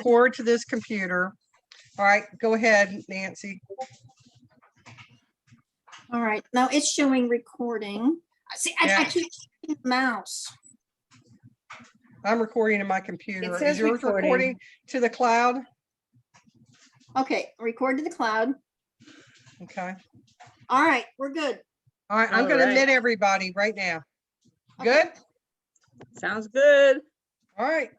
record to this computer. All right, go ahead, Nancy. All right, now it's showing recording. See, I Yeah. keep hitting the mouse. I'm recording in my computer. It says Is yours recording recording to the cloud? Okay, record to the cloud. Okay. All right, we're good. All right, I'm All going to right. admit everybody right now. Okay. Good? Sounds good. All right.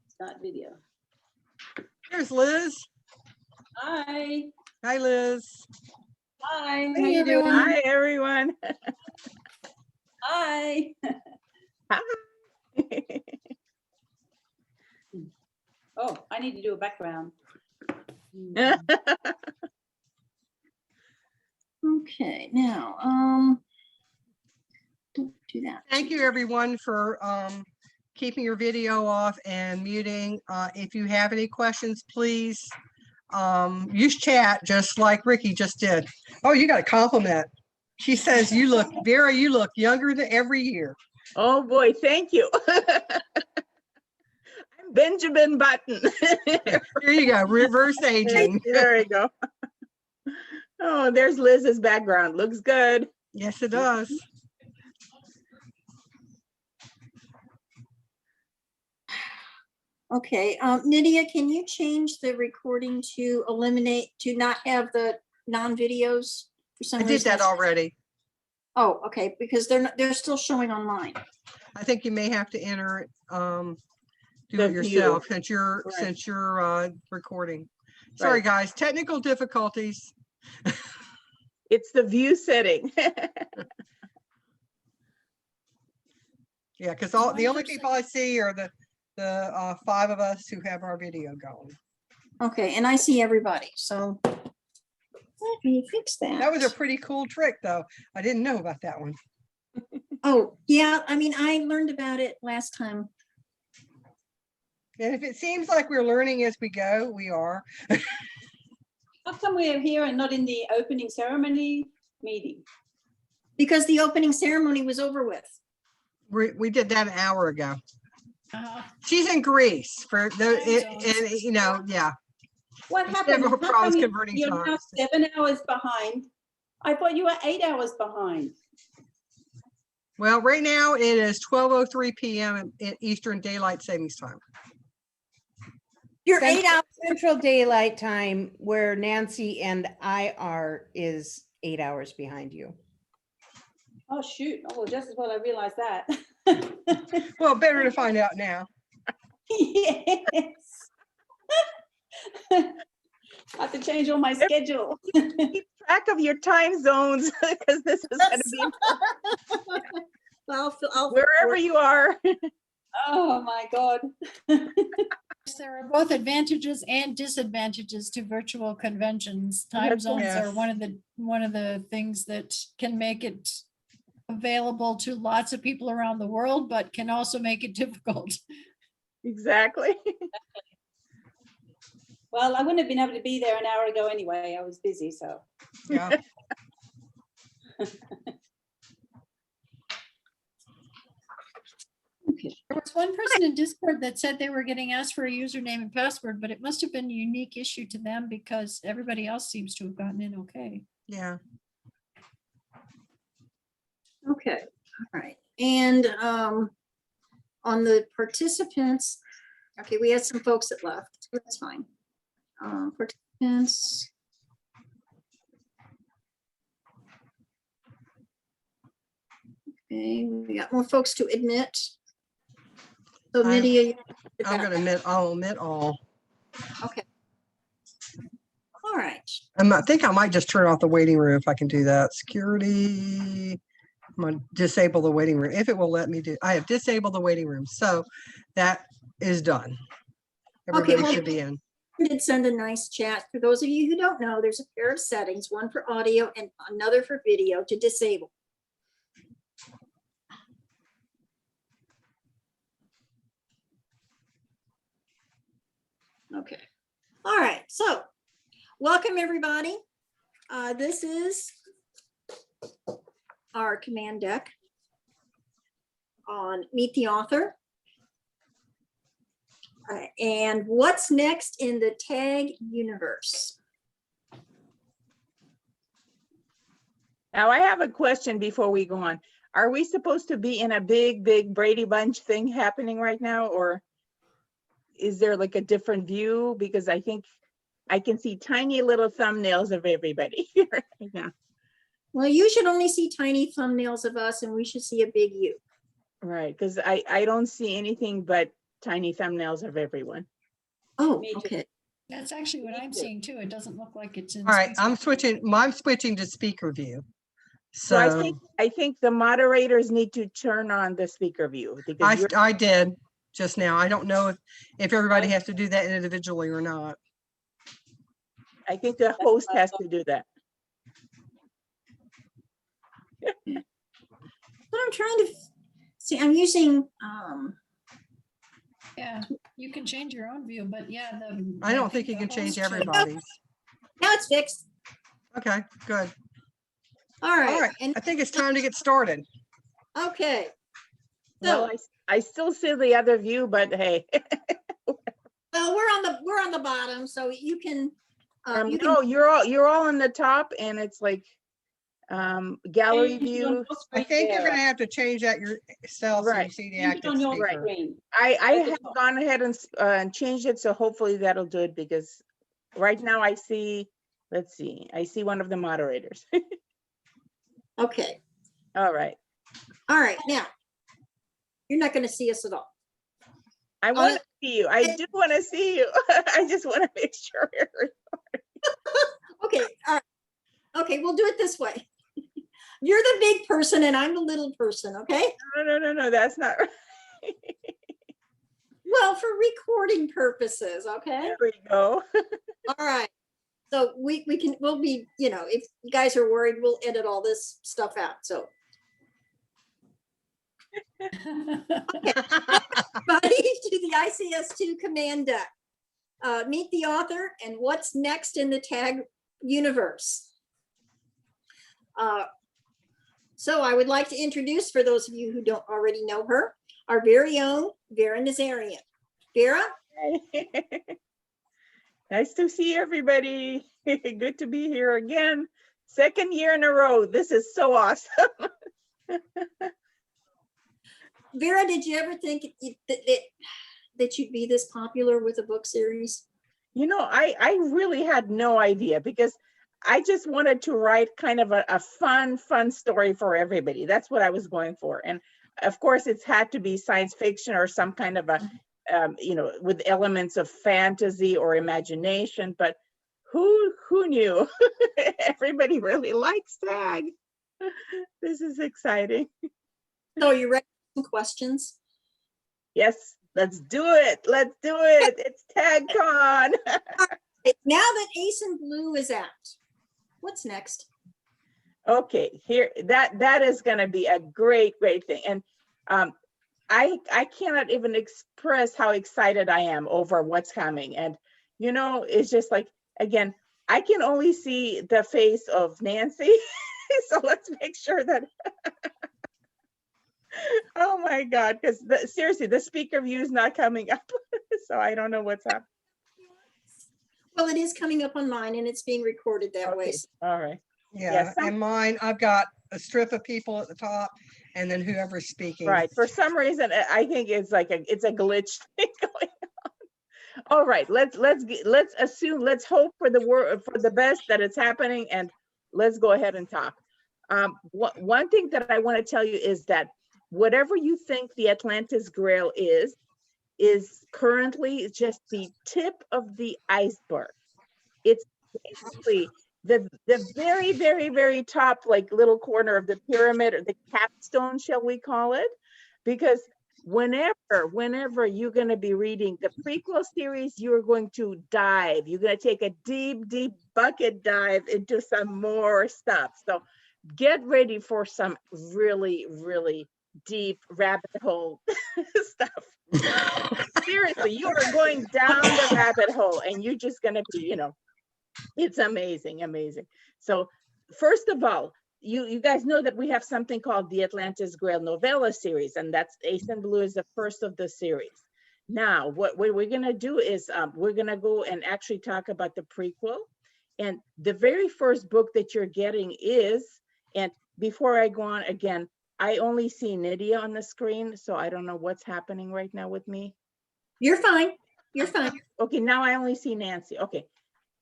Start video. Here's Liz. Hi. Hi, Liz. Hi. How Hey, you doing? everyone. Hi, everyone. Hi. Hi. Oh, I need to do a background. Okay, now, don't do that. Thank you, everyone, for keeping your video off and muting. If you have any questions, please use chat just like Ricky just did. Oh, you got a compliment. She says, you look, Vera, you look younger than every year. Oh boy, thank you. I'm Benjamin Button. Here you go, reverse aging. There we go. Oh, there's Liz's background. Looks good. Yes, it does. Okay, Nydia, can you change the recording to eliminate, to not have the non-videos for some I reason? did that already. Oh, okay, because they're still showing online. I think you may have to enter it, do The it yourself view. since you're Right. recording. Sorry, Right. guys, technical difficulties. It's the view setting. Yeah, because the only people I see are the 5 of us who have our video going. Okay, and I see everybody, so let me fix that. That was a pretty cool trick, though. I didn't know about that one. Oh, yeah, I mean, I learned about it last time. And if it seems like we're learning as we go, we are. How come we're here and not in the opening ceremony meeting? Because the opening ceremony was over with. We did that an hour ago. Uh, She's in Greece for the, Time and you know, yeah. What Instead happened? of her How problems come converting you're now times. 7 hours behind? I thought you were 8 hours behind. Well, right now it is 12:03 p.m. in Eastern Daylight Savings Time. You're Central- 8 hours. Central Daylight Time, where Nancy and I are, is 8 hours behind you. Oh, shoot. Oh, just as well I realized that. Well, better to find out now. Yes. I have to change all my schedule. Keep track of your time zones because this is going to be I'll wherever you are. Oh, my God. There are both advantages and disadvantages to virtual conventions. Time That's zones yes. are one of the things that can make it available to lots of people around the world, but can also make it difficult. Exactly. Well, I wouldn't have been able to be there an hour ago anyway. I was busy, so. Yeah. There was one person in Discord that said they were getting asked for a username and password, but it must have been a unique issue to them because everybody else seems to have gotten in okay. Yeah. Okay, all right. And on the participants, okay, we had some folks that left. That's fine. Participants. Okay, we got more folks to admit. So I'm- Nydia, I'm gonna admit, I'll admit all. okay. All right. I think I might just turn off the waiting room if I can do that. Security. I'm gonna disable the waiting room if it will let me do. I have disabled the waiting room, so that is done. Everybody well- should be in. I did send a nice chat. For those of you who don't know, there's a pair of settings, one for audio and another for video to disable. Okay. All right. So welcome, everybody. This is our command deck on Meet the Author. And what's next in the tag universe? Now I have a question before we go on. Are we supposed to be in a big Brady Bunch thing happening right now, or is there like a different view? Because I think I can see tiny little thumbnails of everybody right now. Well, you should only see tiny thumbnails of us and we should see a big you. Right, because I don't see anything but tiny thumbnails of everyone. Oh, Me too. okay. That's actually what I'm seeing too. It doesn't look like it's in. All right, I'm specific- switching to speaker view. So I So think the moderators need to turn on the speaker view because you're, I did just now. I don't know if everybody has to do that individually or not. I think the host has to do that. But I'm trying to see, I'm using, Yeah, you can change your own view, but yeah, I don't think you the can change host should- everybody's. now it's fixed. Okay, good. All All right. right, And I think it's time to get started. okay. Well, So, I still see the other view, but hey. well, we're on the bottom, so you can, you can, No, you're all on the top and it's like gallery Change it on view. your I screen think you're there. gonna have to change that yourself so you Right. see the Change it active on your speaker. screen. I have gone ahead and changed it, so hopefully that'll do it because right now I see, let's see, I see one of the moderators. okay. All right. All right. Now, you're not going to see us at all. I want to see you. I do want to see you. I just want to make sure. Okay. All right. Okay. We'll do it this way. You're the big person and I'm the little person. Okay. No, that's not right. Well, for recording purposes. Okay. There we go. All right. So we'll be, if you guys are worried, we'll edit all this stuff out. So everybody to the ICS2 command deck. Meet the author and what's next in the tag universe. So I would like to introduce, for those of you who don't already know her, our very own Vera Nazarian. Vera? Nice to see everybody. Good to be here again. Second year in a row. This is so awesome. Vera, did you ever think that you'd be this popular with a book series? You know, I really had no idea because I just wanted to write kind of a fun story for everybody. That's what I was going for. And of course, it's had to be science fiction or some kind of a, with elements of fantasy or imagination. But who knew? Everybody really likes tag. This is exciting. So you ready for some questions? Yes, let's do it. Let's do it. It's TagCon. Now that Ace and Blue is out, what's next? Okay, here that is going to be a great thing, and I cannot even express how excited I am over what's coming. And it's just like, again, I can only see the face of Nancy, so let's make sure that. Oh my God, because seriously, the speaker view is not coming up, so I don't know what's up. Well, it is coming up on mine and it's being recorded that way. Okay, all right. Yeah, some- and mine, I've got a strip of people at the top and then whoever's speaking. Right. For some reason, I think it's like it's a glitch thing going on. All right. Let's hope for the best that it's happening, and let's go ahead and talk. One thing that I want to tell you is that whatever you think the Atlantis Grail is currently just the tip of the iceberg. It's basically the very top, like, little corner of the pyramid, or the capstone, shall we call it? Because whenever you're going to be reading the prequel series, you're going to dive. You're going to take a deep bucket dive into some more stuff. So get ready for some really deep rabbit hole stuff. Seriously, you are going down the rabbit hole and you're just going to be, it's amazing. So first of all, you guys know that we have something called the Atlantis Grail Novella series, and that's Ace in Blue is the first of the series. Now, what we're gonna do is we're gonna go and actually talk about the prequel. And the very first book that you're getting is, and before I go on again, I only see Nydia on the screen, so I don't know what's happening right now with me. You're fine. You're fine. Okay, now I only see Nancy. Okay.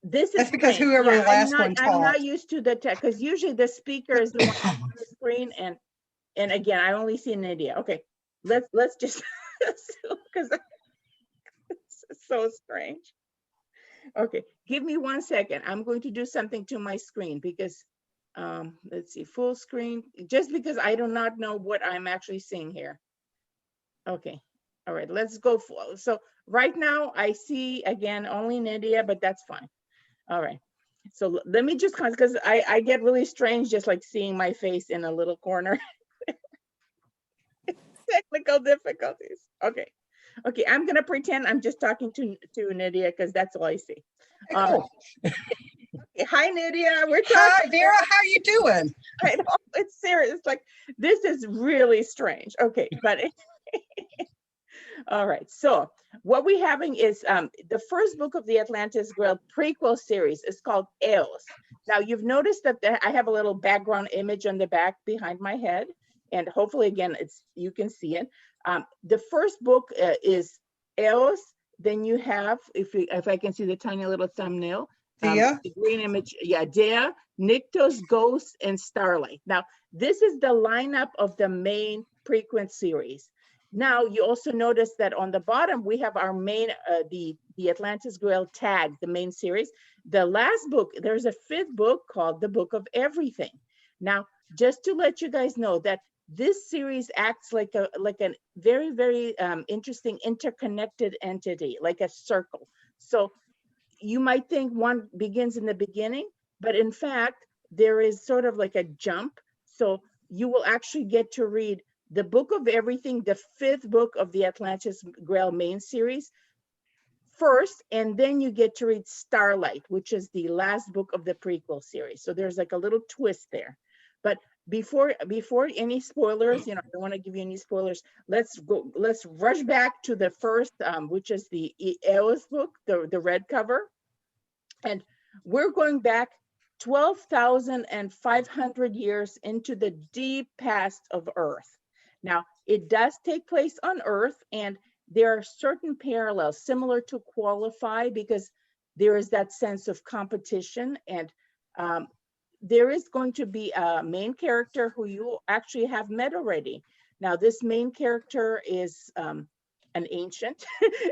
This is That's because strange. whoever the last one I'm not talked. used to the tech, because usually the speaker is the one on the screen, and again, I only see Nydia. Okay, let's just, because it's so strange. Okay, give me 1 second. I'm going to do something to my screen because, let's see, full screen, just because I do not know what I'm actually seeing here. Okay, all right, let's go full. So right now I see, again, only Nydia, but that's fine. All right, so let me just, because I get really strange just like seeing my face in a little corner. Technical difficulties. Okay, okay, I'm gonna pretend I'm just talking to Nydia because that's all I see. Cool. Okay, hi Nydia, we're Hi, talking. Vera, how you doing? I know, it's serious. Like, this is really strange. Okay, but all right, so what we're having is the first book of the Atlantis Grail prequel series is called Eos. Now you've noticed that I have a little background image on the back behind my head, and hopefully again you can see it. The first book is Eos. Then you have, if I can see the tiny little thumbnail, Dia? the green image, yeah, Dea, Nyctos, Ghost, and Starlight. Now this is the lineup of the main prequel series. Now, you also notice that on the bottom, we have our main, the Atlantis Grail tag, the main series. The last book, there's a 5th book called The Book of Everything. Now, just to let you guys know that this series acts like a very, very interesting interconnected entity, like a circle. So you might think one begins in the beginning, but in fact, there is sort of like a jump. So you will actually get to read The Book of Everything, the 5th book of the Atlantis Grail main series first, and then you get to read Starlight, which is the last book of the prequel series. So there's like a little twist there. But before any spoilers, I don't want to give you any spoilers. Let's rush back to the first, which is the Eos book, the red cover. And we're going back 12,500 years into the deep past of Earth. Now, it does take place on Earth, and there are certain parallels similar to Qualify, because there is that sense of competition, and there is going to be a main character who you actually have met already. Now, this main character is an ancient,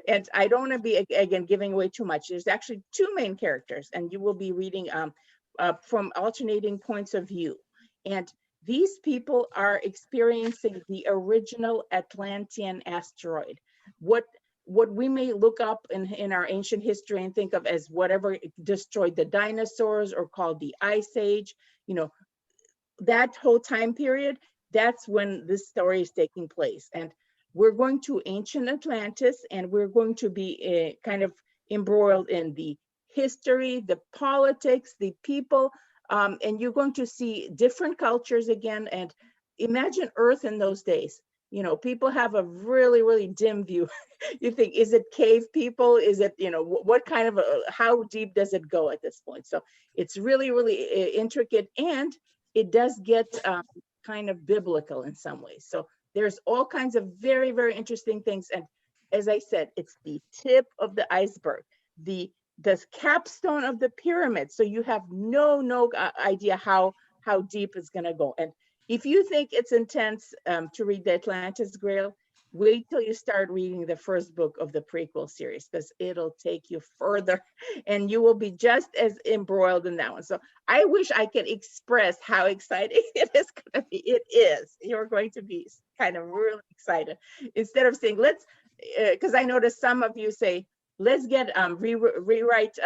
and I don't want to be, again, giving away too much. There's actually 2 main characters, and you will be reading from alternating points of view. And these people are experiencing the original Atlantean asteroid. What we may look up in our ancient history and think of as whatever destroyed the dinosaurs or called the Ice Age, that whole time period, that's when this story is taking place. And we're going to ancient Atlantis, and we're going to be kind of embroiled in the history, the politics, the people, and you're going to see different cultures again. And imagine Earth in those days. People have a really, really dim view. You think, is it cave people? Is it, what kind of, how deep does it go at this point? So it's really, really intricate, and it does get kind of biblical in some ways. So there's all kinds of very, very interesting things. And as I said, it's the tip of the iceberg, the capstone of the pyramid. So you have no idea how deep it's going to go. And if you think it's intense to read the Atlantis Grail, wait till you start reading the first book of the prequel series, because it'll take you further and you will be just as embroiled in that one. So I wish I could express how exciting it is going to be. It is. You're going to be kind of really excited. Instead of saying, let's, because I noticed some of you say, let's get rewrite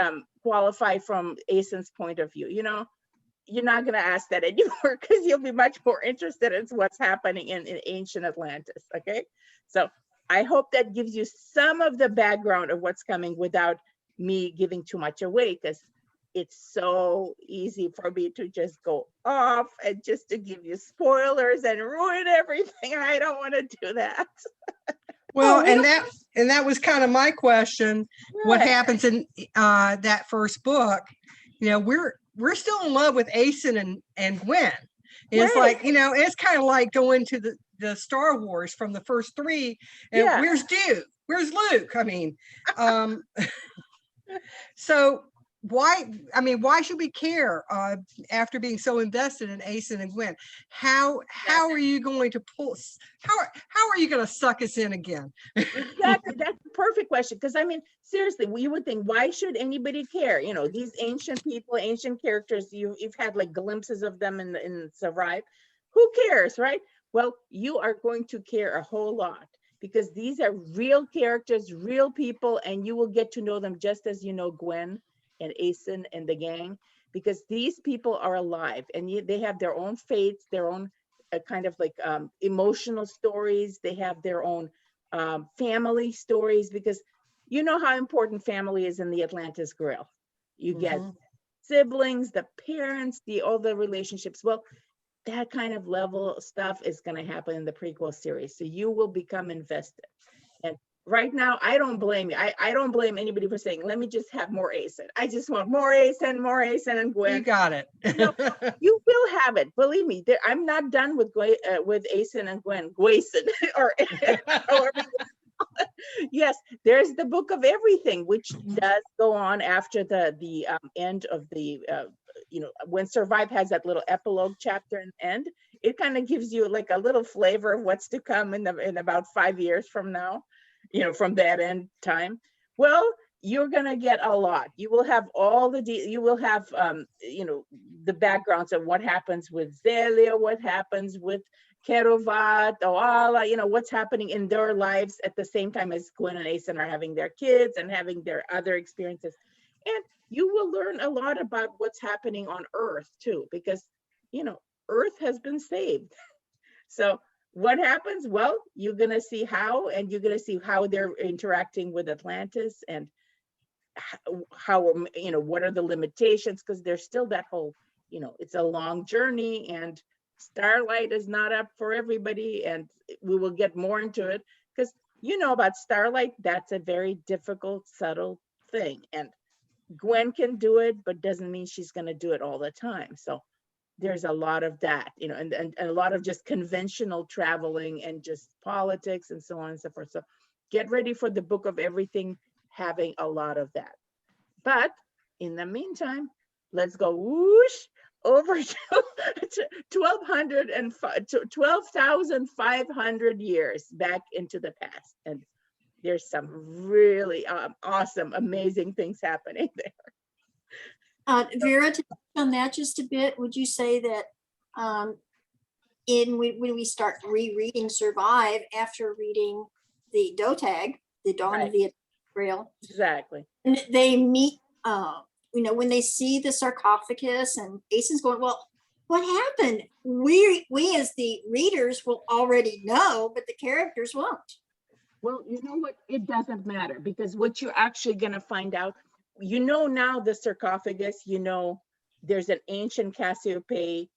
Qualify from Asen's point of view. You're not going to ask that anymore, because you'll be much more interested in what's happening in ancient Atlantis. Okay, so I hope that gives you some of the background of what's coming without me giving too much away, because it's so easy for me to just go off and just to give you spoilers and ruin everything. I don't want to do that. Well, we and that was kind of my question. What Right. happens in that first book? You know, we're still in love with Aeson and Gwen. And it's Right. like, you know, it's kind of like going to the Star Wars from the first three. And Yeah. where's Duke? Where's Luke? I mean, so why should we care after being so invested in Aeson and Gwen? How are you going to how are you going to suck us in again? Exactly. That's the perfect question. Because I mean, seriously, you would think, why should anybody care? You know, these ancient people, ancient characters, you've had like glimpses of them in Survive. Who cares, right? Well, you are going to care a whole lot, because these are real characters, real people, and you will get to know them just as you know Gwen and Aeson and the gang, because these people are alive and they have their own fates, their own kind of like emotional stories. They have their own family stories, because you know how important family is in the Atlantis Grail. You get siblings, the parents, all the relationships. Well, that kind of level stuff is going to happen in the prequel series. So you will become invested. And right now, I don't blame you. I don't blame anybody for saying, let me just have more Aeson. I just want more Aeson and Gwen. You got it. No, you will have it. Believe me, I'm not done with Aeson and Gwen. Gwayson, or however you call it. Yes, there's the Book of Everything, which does go on after the end of the you know, when Survive has that little epilogue chapter and end. It kind of gives you like a little flavor of what's to come in about 5 years from now, you know, from that end time. Well, you're going to get a lot. You will have all you will have, you know, the backgrounds of what happens with Zelia, what happens with Kerovat, Oala, you know, what's happening in their lives at the same time as Gwen and Aeson are having their kids and having their other experiences. And you will learn a lot about what's happening on Earth too, because, you know, Earth has been saved. So what happens? Well, you're going to see how, and you're going to see how they're interacting with Atlantis, and how, you know, what are the limitations, because there's still that whole, you know, it's a long journey, and Starlight is not up for everybody, and we will get more into it, because you know about Starlight, that's a very difficult, subtle thing, and Gwen can do it, but doesn't mean she's going to do it all the time. So there's a lot of that, you know, and a lot of just conventional traveling and just politics and so on and so forth. So get ready for the Book of Everything having a lot of that. But in the meantime, let's go whoosh over to 12,500 years back into the past. And there's some really awesome, amazing things happening there. Vera, to touch on that just a bit, would you say that when we start rereading Survive after reading the DOTAG, the Dawn of the Atlantis Grail, Exactly. and they meet, you know, when they see the sarcophagus and Aeson's going, well, what happened? We as the readers will already know, but the characters won't. Well, you know what? It doesn't matter, because what you're actually going to find out, you know, now the sarcophagus, you know, there's an ancient Cassiopeia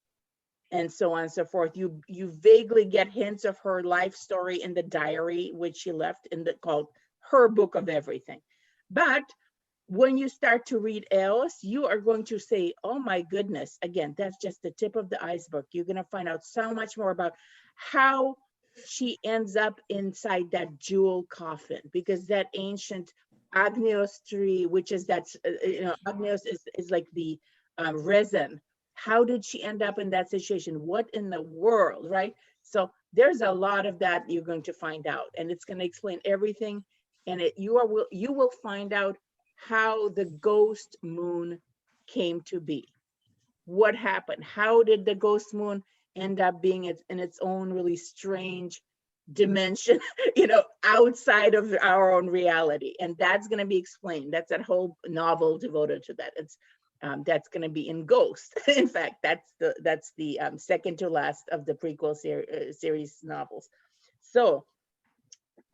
and so on and so forth. You vaguely get hints of her life story in the diary, which she left called her Book of Everything. But when you start to read Eos, you are going to say, oh my goodness, again, that's just the tip of the iceberg. You're going to find out so much more about how she ends up inside that jewel coffin, because that ancient Agneos tree, which is you know, Agneos is like the resin. How did she end up in that situation? What in the world, right? So there's a lot of that you're going to find out, and it's going to explain everything. And you will find out how the ghost moon came to be. What happened? How did the ghost moon end up being in its own really strange dimension, you know, outside of our own reality? And that's going to be explained. That's a whole novel devoted to that. It's that's going to be in Ghost. In fact, that's the second to last of the prequel series novels. So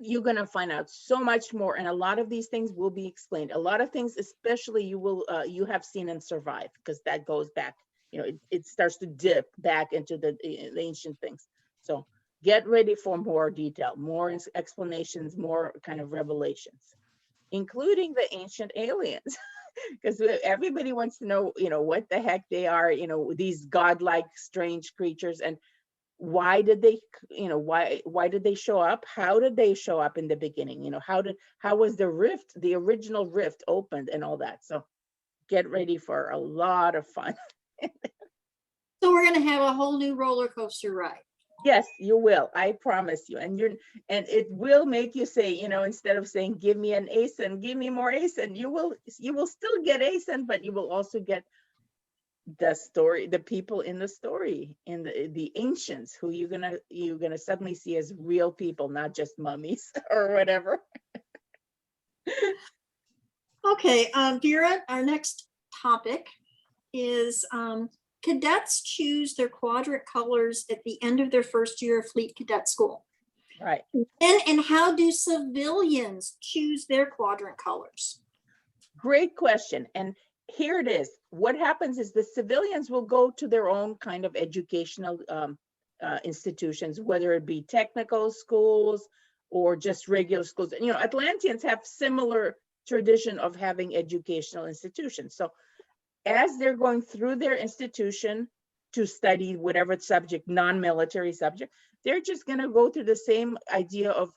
you're going to find out so much more, and a lot of these things will be explained. A lot of things, especially you have seen and survived, because that goes back, it starts to dip back into the ancient things. So get ready for more detail, more explanations, more kind of revelations, including the ancient aliens. Because everybody wants to know, what the heck they are, these godlike strange creatures, and why did they, why did they show up? How did they show up in the beginning? How was the original rift opened and all that? So get ready for a lot of fun. So we're going to have a whole new roller coaster ride. Yes, you will. I promise you. And it will make you say, instead of saying, give me an ASIN, give me more ASIN, you will still get ASIN, but you will also get the story, the people in the story, in the ancients, who you're gonna suddenly see as real people, not just mummies or whatever. Okay, Vera, our next topic is cadets choose their quadrant colors at the end of their first year of Fleet Cadet School. Right. And how do civilians choose their quadrant colors? Great question. And here it is. What happens is the civilians will go to their own kind of educational institutions, whether it be technical schools or just regular schools. Atlanteans have similar tradition of having educational institutions. So as they're going through their institution to study whatever subject, non-military subject, they're just going to go through the same idea of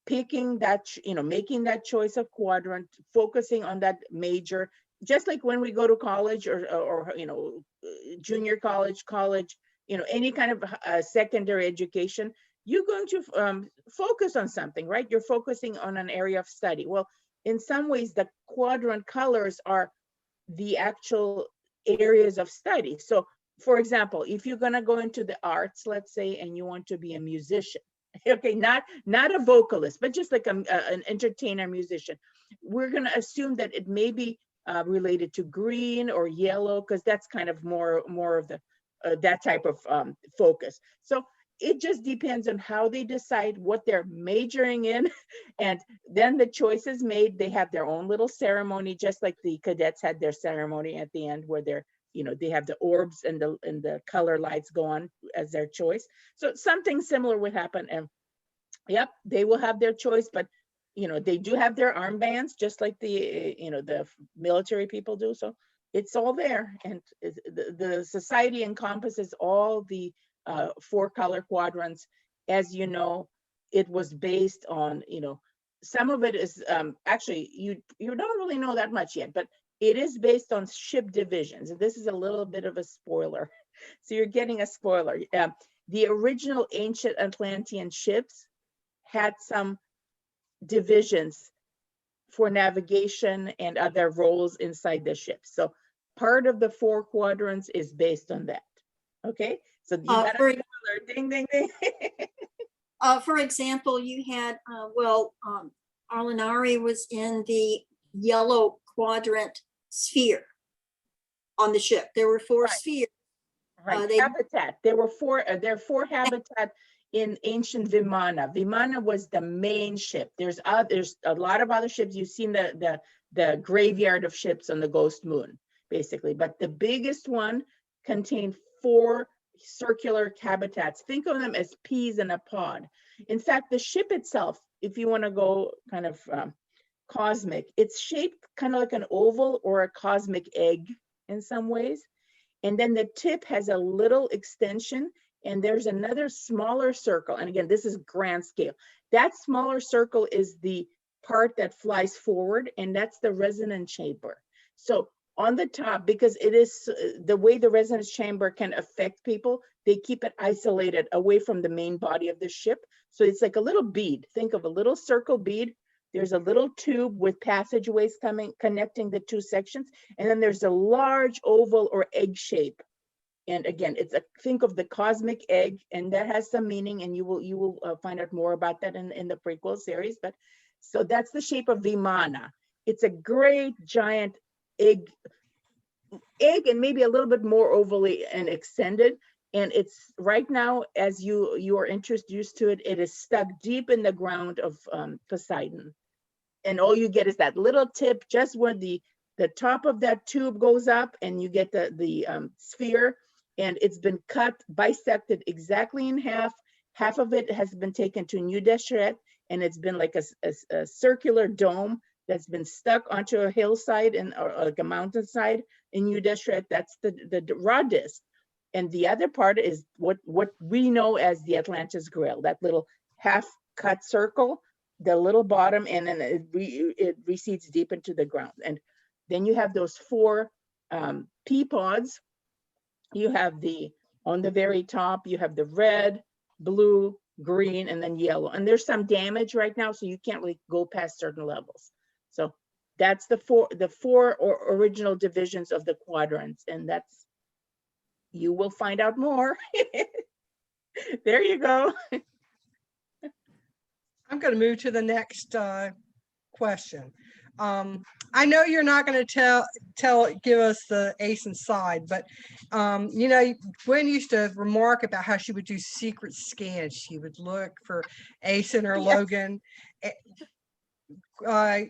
picking that, making that choice of quadrant, focusing on that major, just like when we go to college or junior college, any kind of secondary education, you're going to focus on something, right? You're focusing on an area of study. Well, in some ways, the quadrant colors are the actual areas of study. So, for example, if you're going to go into the arts, let's say, and you want to be a musician, okay, not a vocalist, but just like an entertainer musician, we're going to assume that it may be related to green or yellow, because that's kind of more of the that type of focus. So it just depends on how they decide what they're majoring in, and then the choice is made. They have their own little ceremony, just like the cadets had their ceremony at the end, where they're they have the orbs and the color lights go on as their choice. So something similar would happen, and yep, they will have their choice, but they do have their armbands, just like the the military people do. So it's all there, and the society encompasses all the 4 color quadrants. As you know, it was based on some of it is actually you don't really know that much yet, but it is based on ship divisions. And this is a little bit of a spoiler, so you're getting a spoiler. The original ancient Atlantean ships had some divisions for navigation and other roles inside the ship. So part of the 4 quadrants is based on that. Okay, so you got a ding, ding, ding. For example, you had, Arlenari was in the yellow quadrant sphere on the ship. There were 4 spheres. Right, habitat. There were 4 habitat in ancient Vimana. Vimana was the main ship. There's a lot of other ships. You've seen the graveyard of ships on the Ghost Moon, basically. But the biggest one contained 4 circular habitats. Think of them as peas in a pod. In fact, the ship itself, if you want to go kind of cosmic, it's shaped kind of like an oval or a cosmic egg in some ways. And then the tip has a little extension, and there's another smaller circle. And again, this is grand scale. That smaller circle is the part that flies forward, and that's the resonance chamber. So on the top, because it is the way the resonance chamber can affect people, they keep it isolated away from the main body of the ship. So it's like a little bead. Think of a little circle bead. There's a little tube with passageways connecting the 2 sections. And then there's a large oval or egg shape. And again, think of the cosmic egg, and that has some meaning, and you will find out more about that in the prequel series. But so that's the shape of Vimana. It's a great giant egg, and maybe a little bit more ovally and extended. And it's right now, as you are introduced to it, it is stuck deep in the ground of Poseidon. And all you get is that little tip, just where the top of that tube goes up, and you get the sphere, and it's been cut, bisected exactly in half. Half of it has been taken to Nydia, and it's been like a circular dome that's been stuck onto a hillside or like a mountainside in Nydia. That's the raw disc. And the other part is what we know as the Atlantis Grail, that little half cut circle, the little bottom, and then it recedes deep into the ground. And then you have those 4 pea pods. You have on the very top, you have the red, blue, green, and then yellow. And there's some damage right now, so you can't really go past certain levels. So that's the four original divisions of the quadrants, and you will find out more. There you go. I'm going to move to the next question. I know you're not going to give us the Aeson side, but you know, Gwen used to remark about how she would do secret scans. She would look for Aeson or Yes. Logan.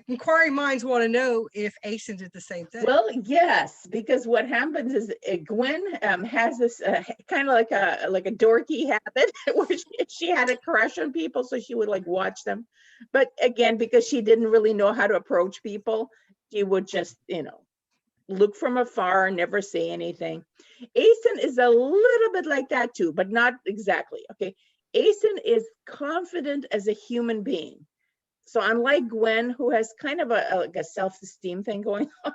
Inquiring minds want to know if Aeson did the same thing. Well, yes, because what happens is Gwen has this kind of like a dorky habit where she had a crush on people, so she would like watch them. But again, because she didn't really know how to approach people, she would just, look from afar and never say anything. Aeson is a little bit like that too, but not exactly. Okay, Aeson is confident as a human being. So unlike Gwen, who has kind of a self-esteem thing going on,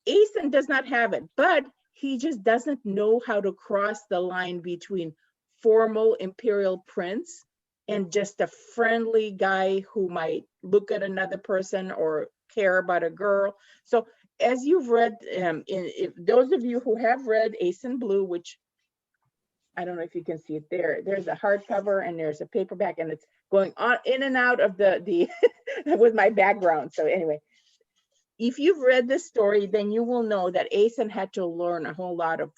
Aeson does not have it, but he just doesn't know how to cross the line between formal imperial prince and just a friendly guy who might look at another person or care about a girl. So as you've read, if those of you who have read Aeson Blue, which I don't know if you can see it there. There's a hardcover and there's a paperback, and it's going on in and out of the with my background. So anyway, if you've read this story, then you will know that Aeson had to learn a whole lot of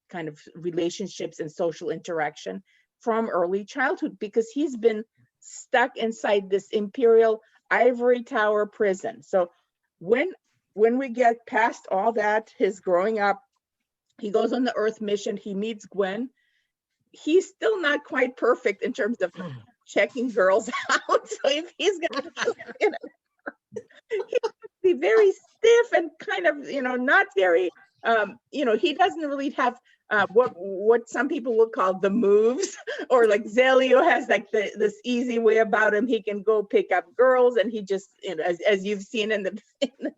kind of relationships and social interaction from early childhood, because he's been stuck inside this imperial ivory tower prison. So when we get past all that, his growing up, he goes on the Earth mission, he meets Gwen. He's still not quite perfect in terms of checking girls out. So if he's gonna, he be very stiff and kind of, not very, he doesn't really have what some people would call the moves, or like Zelio has like this easy way about him. He can go pick up girls, and he just, as you've seen in the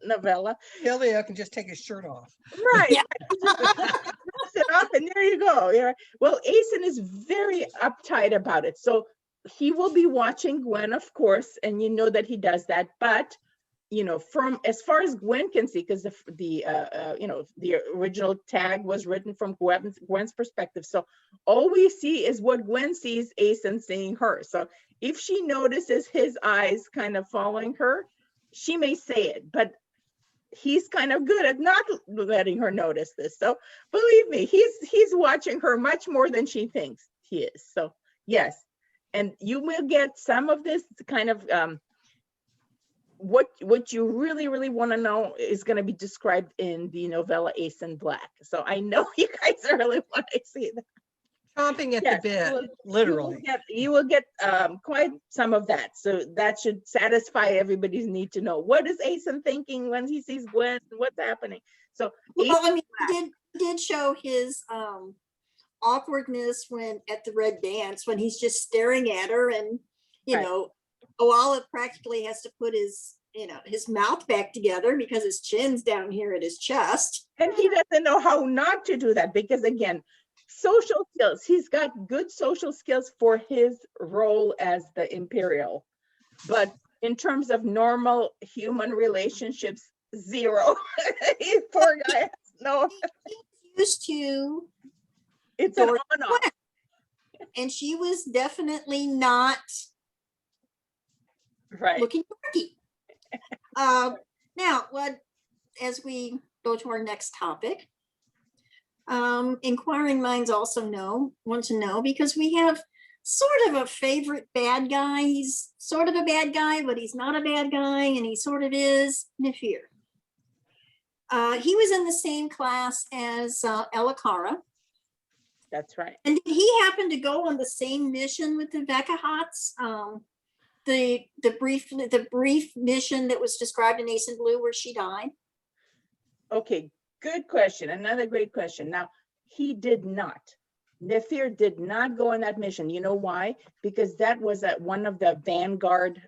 novella, Ilya can just take his shirt off. right? Rips it off, and there you go. Yeah. Well, Aeson is very uptight about it, so he will be watching Gwen, of course, and you know that he does that. But from as far as Gwen can see, because the original tag was written from Gwen's perspective, so all we see is what Gwen sees Aeson seeing her. So if she notices his eyes kind of following her, she may say it, but he's kind of good at not letting her notice this. So believe me, he's watching her much more than she thinks he is. So yes, and you will get some of this kind of what you really, really want to know is going to be described in the novella Aeson Black. So I know you guys really want to see that. Chomping at the bit, literally. You will get quite some of that. So that should satisfy everybody's need to know, what is Aeson thinking when he sees Gwen? What's happening? So Well, I mean, he did show his awkwardness when at the red dance, when he's just staring at her, and Oala practically has to put his mouth back together because his chin's down here at his chest. And he doesn't know how not to do that, because again, social skills, he's got good social skills for his role as the Imperial, but in terms of normal human relationships, zero. Poor guy has no. He's used to, It's an on-off. and she was definitely not Right. looking pretty. Now, as we go to our next topic, Inquiring minds also want to know, because we have sort of a favorite bad guy. He's sort of a bad guy, but he's not a bad guy, and he sort of is Nefir. He was in the same class as Elikara. That's right. And did he happen to go on the same mission with the Vekahats? The brief mission that was described in Ace in Blue where she died? Okay, good question. Another great question. Now, he did not. Nefir did not go on that mission. You know why? Because that was one of the vanguard.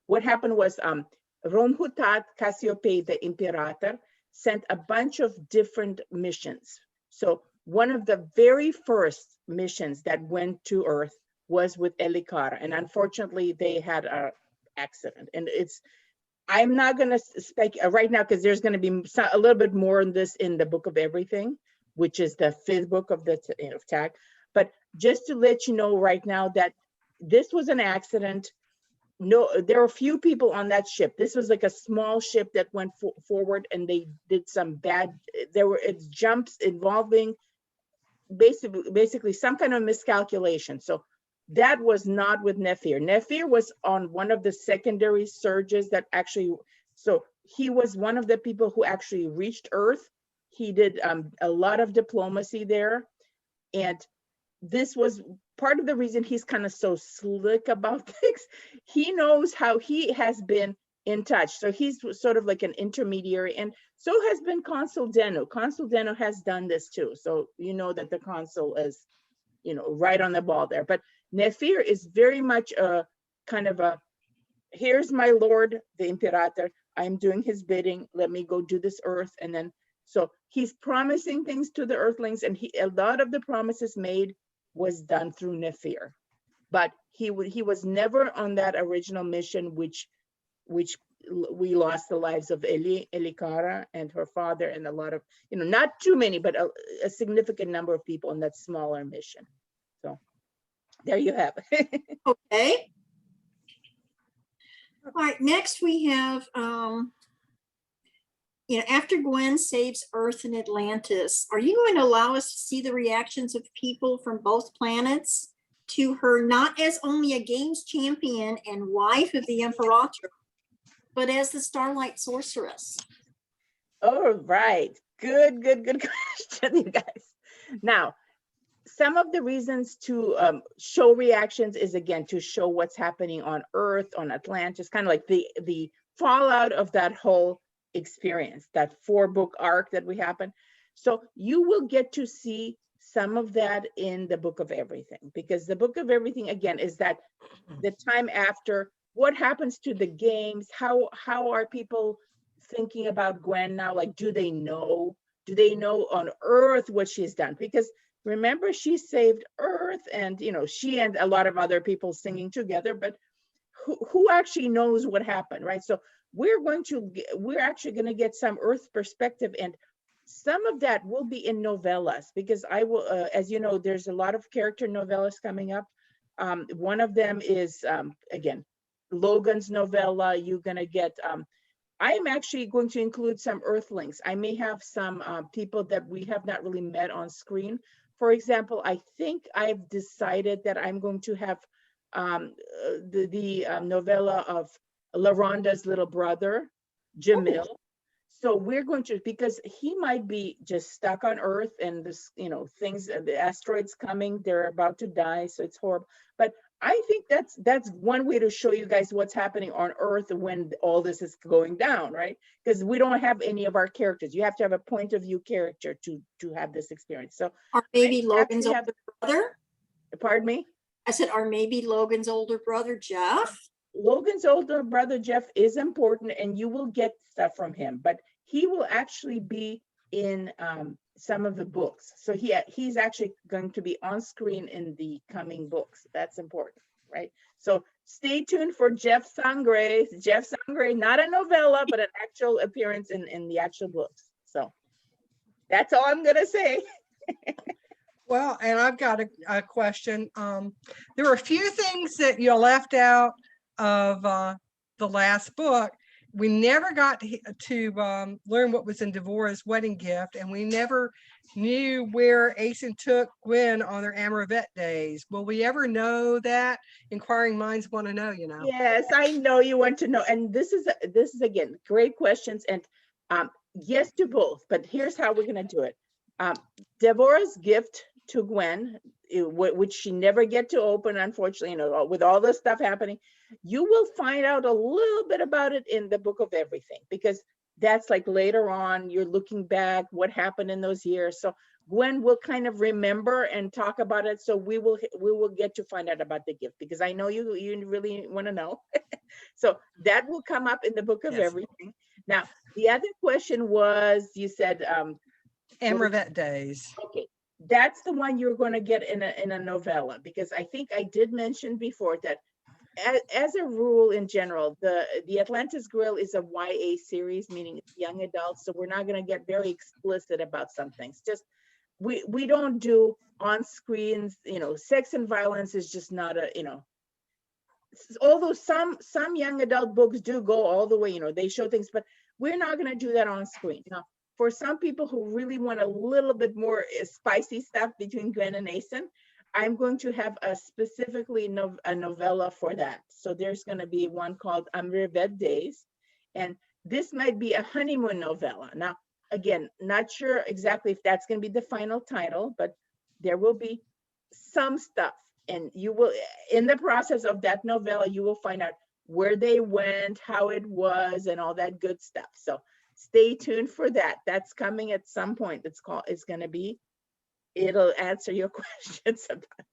What happened was Romhutat Cassiope, the Imperator, sent a bunch of different missions. So one of the very first missions that went to Earth was with Elikara, and unfortunately they had an accident. And I'm not going to speculate right now because there's going to be a little bit more on this in the Book of Everything, which is the 5th book of the tag. But just to let you know right now that this was an accident. No, there were a few people on that ship. This was like a small ship that went forward, and they did some bad. It's jumps involving basically some kind of miscalculation. So that was not with Nefir. Nefir was on one of the secondary surges that actually. So he was one of the people who actually reached Earth. He did a lot of diplomacy there, and this was part of the reason he's kind of so slick about things. He knows how he has been in touch. So he's sort of like an intermediary, and so has been Consul Denu. Consul Denu has done this too. So you know that the consul is, right on the ball there. But Nefir is very much a kind of a, here's my lord, the Imperator. I'm doing his bidding. Let me go do this Earth. And then, so he's promising things to the Earthlings, and a lot of the promises made was done through Nefir, but he was never on that original mission, which we lost the lives of Elikara and her father, and a lot of, not too many, but a significant number of people on that smaller mission. So there you have it. Okay. All right, next we have, after Gwen saves Earth and Atlantis, are you going to allow us to see the reactions of people from both planets to her, not as only a games champion and wife of the Imperator, but as the Starlight Sorceress? All right, good question, you guys. Now, some of the reasons to show reactions is, again, to show what's happening on Earth, on Atlantis, kind of like the fallout of that whole experience, that 4-book arc that we happen. So you will get to see some of that in the Book of Everything, because the Book of Everything, again, is that the time after, what happens to the games, how are people thinking about Gwen now? Like, do they know on Earth what she's done? Because remember, she saved Earth, and she and a lot of other people singing together, but who actually knows what happened, right? So we're actually going to get some Earth perspective, and some of that will be in novellas, because I will, as you know, there's a lot of character novellas coming up. One of them is, again, Logan's novella. You're going to get, I'm actually going to include some Earthlings. I may have some people that we have not really met on screen. For example, I think I've decided that I'm going to have the novella of LaRonda's little brother, Jamil. So we're going to, because he might be just stuck on Earth, and this, things, the asteroids coming, they're about to die, so it's horrible. But I think that's one way to show you guys what's happening on Earth when all this is going down, right? Because we don't have any of our characters. You have to have a point of view character to have this experience. So, or maybe Logan's older brother. Pardon me? I said, or maybe Logan's older brother, Jeff. Logan's older brother, Jeff, is important, and you will get stuff from him, but he will actually be in some of the books. So he's actually going to be on screen in the coming books. That's important, right? So stay tuned for Jeff Sangre. Jeff Sangre, not a novella, but an actual appearance in the actual books. So that's all I'm gonna say. Well, and I've got a question. There were a few things that you left out of the last book, we never got to learn what was in Devorah's wedding gift, and we never knew where Aeson took Gwen on their Amravette days. Will we ever know that? Inquiring minds want to know, you know. Yes, I know you want to know. And this is again, great questions. And yes to both, but here's how we're going to do it. Devorah's gift to Gwen, which she never get to open, unfortunately, you know, with all this stuff happening, you will find out a little bit about it in the Book of Everything, because that's like later on, you're looking back, what happened in those years. So Gwen will kind of remember and talk about it. So we will get to find out about the gift, because I know you really want to know. So that will come up in the Book of Yes. Everything. Now, the other question was, you said, Amravette days. okay, that's the one you're going to get in a novella, because I think I did mention before that as a rule in general, the Atlantis Grail is a YA series, meaning it's young adults. So we're not going to get very explicit about some things. Just we don't do on screens, you know, sex and violence is just not a, you know, although some young adult books do go all the way, you know, they show things, but we're not going to do that on screen. Now, for some people who really want a little bit more spicy stuff between Gwen and Aeson, I'm going to have specifically a novella for that. So there's going to be one called Amravette Days, and this might be a honeymoon novella. Now, again, not sure exactly if that's going to be the final title, but there will be some stuff, and you will, in the process of that novella, you will find out where they went, how it was, and all that good stuff. So stay tuned for that. That's coming at some point. It's going to be, it'll answer your questions about.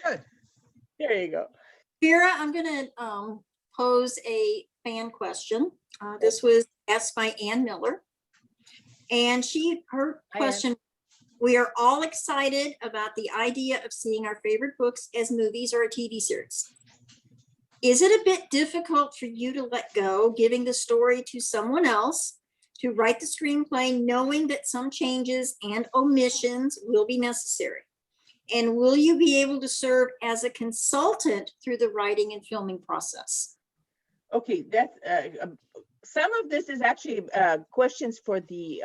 Good. There you go. Vera, I'm going to pose a fan question. This was asked by Ann Miller. And her question, we are all excited about the idea of seeing our favorite books as movies or a TV series. Is it a bit difficult for you to let go, giving the story to someone else to write the screenplay, knowing that some changes and omissions will be necessary? And will you be able to serve as a consultant through the writing and filming process? Okay, that's some of this is actually questions for the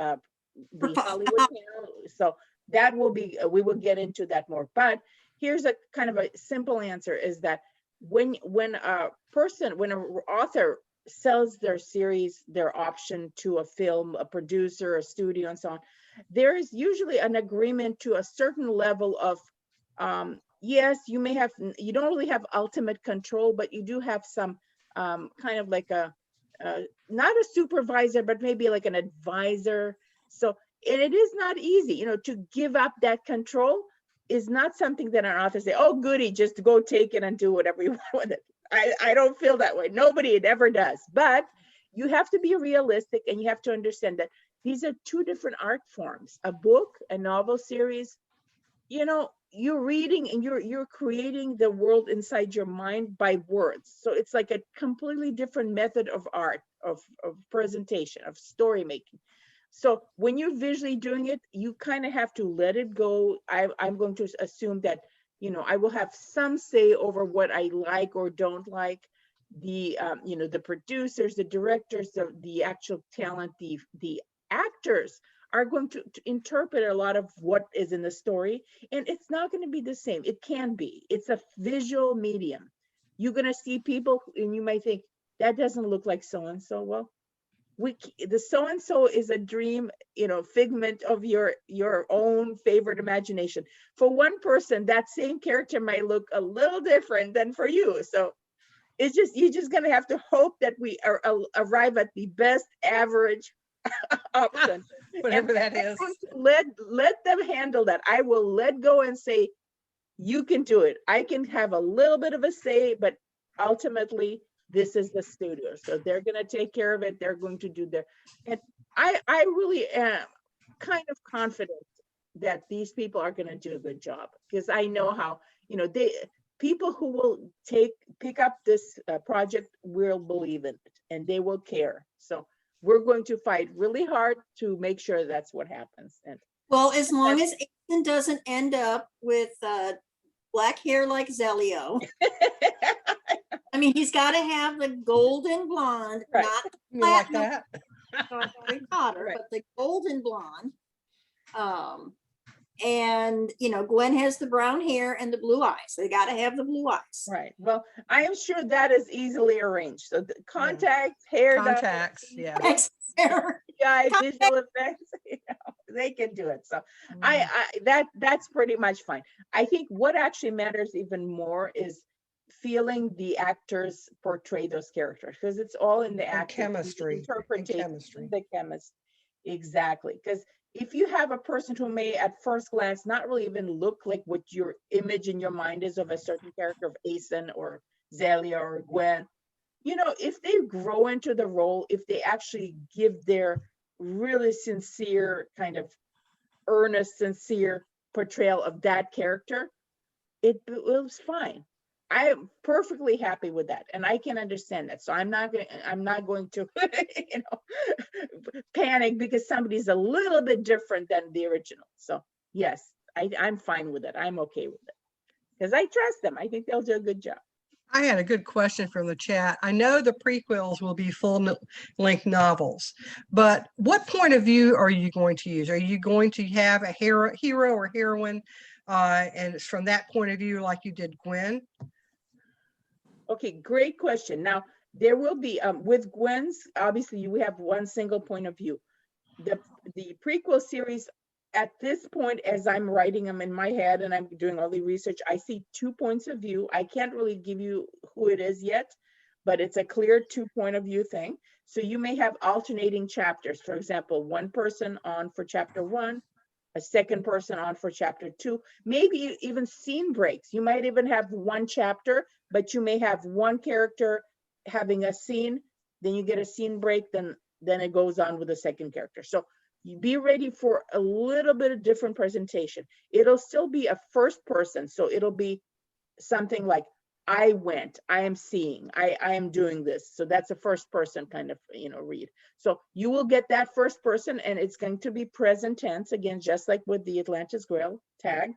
Hollywood panel. So that will be, we will get into that more. But here's a kind of a simple answer, is that when an author sells their series, their option to a film, a producer, a studio, and so on, there is usually an agreement to a certain level of, yes, you don't really have ultimate control, but you do have some kind of like not a supervisor, but maybe like an advisor. So, and it is not easy, you know, to give up that control is not something that an author say, oh, goody, just go take it and do whatever you want with it. I don't feel that way. Nobody ever does. But you have to be realistic, and you have to understand that these are two different art forms. A book, a novel series, you know, you're reading and you're creating the world inside your mind by words. So it's like a completely different method of art, of presentation, of story making. So when you're visually doing it, you kind of have to let it go. I'm going to assume that, you know, I will have some say over what I like or don't like. The, you know, the producers, the directors, the actual talent, the actors are going to interpret a lot of what is in the story. And it's not going to be the same. It can be. It's a visual medium. You're going to see people and you might think, that doesn't look like so-and-so. Well, the so-and-so is a dream, you know, figment of your own favorite imagination. For one person, that same character might look a little different than for you. So it's just, you're just going to have to hope that we arrive at the best average option. Whatever that is. Let them handle that. I will let go and say, you can do it. I can have a little bit of a say, but ultimately, this is the studio. So they're going to take care of it. They're going to do their, and I really am kind of confident that these people are going to do a good job, because I know how, you know, people who will pick up this project will believe in it and they will care. So we're going to fight really hard to make sure that's what happens. And well, as long as Aeson doesn't end up with black hair like Zelio. I mean, he's got to have the golden blonde, Right. not You like platinum that? like Harry Potter, Right. but the golden blonde. And you know, Gwen has the brown hair and the blue eyes. They got to have the blue eyes. Right. Well, I am sure that is easily arranged. So the contacts, hair dye, Contacts, yeah. Thanks, Sarah. visual effects, you know, they can do it. So that's pretty much fine. I think what actually matters even more is feeling the actors portray those characters, because it's all in the And acting, chemistry, and interpretation, chemistry. the chemist. Exactly. Because if you have a person who may at first glance not really even look like what your image in your mind is of a certain character of Asen or Zelia or Gwen, you know, if they grow into the role, if they actually give their really sincere, kind of earnest, sincere portrayal of that character, it was fine. I am perfectly happy with that, and I can understand that. So I'm not going to, you know, panic because somebody's a little bit different than the original. So yes, I'm fine with it. I'm okay with it because I trust them. I think they'll do a good job. I had a good question from the chat. I know the prequels will be full-length novels, but what point of view are you going to use? Are you going to have a hero or heroine, and it's from that point of view like you did Gwen? Okay, great question. Now, there will be, with Gwen's, obviously you have one single point of view. The prequel series, at this point, as I'm writing them in my head and I'm doing all the research, I see 2 points of view. I can't really give you who it is yet, but it's a clear 2 point of view thing. So you may have alternating chapters. For example, one person on for chapter 1, a second person on for chapter 2, maybe even scene breaks. You might even have one chapter, but you may have one character having a scene, then you get a scene break, then it goes on with the second character. So you be ready for a little bit of different presentation. It'll still be a first person. So it'll be something like, I went, I am seeing, I am doing this. So that's a first person kind of, you know, read. So you will get that first person, and it's going to be present tense again, just like with the Atlantis Grail tag,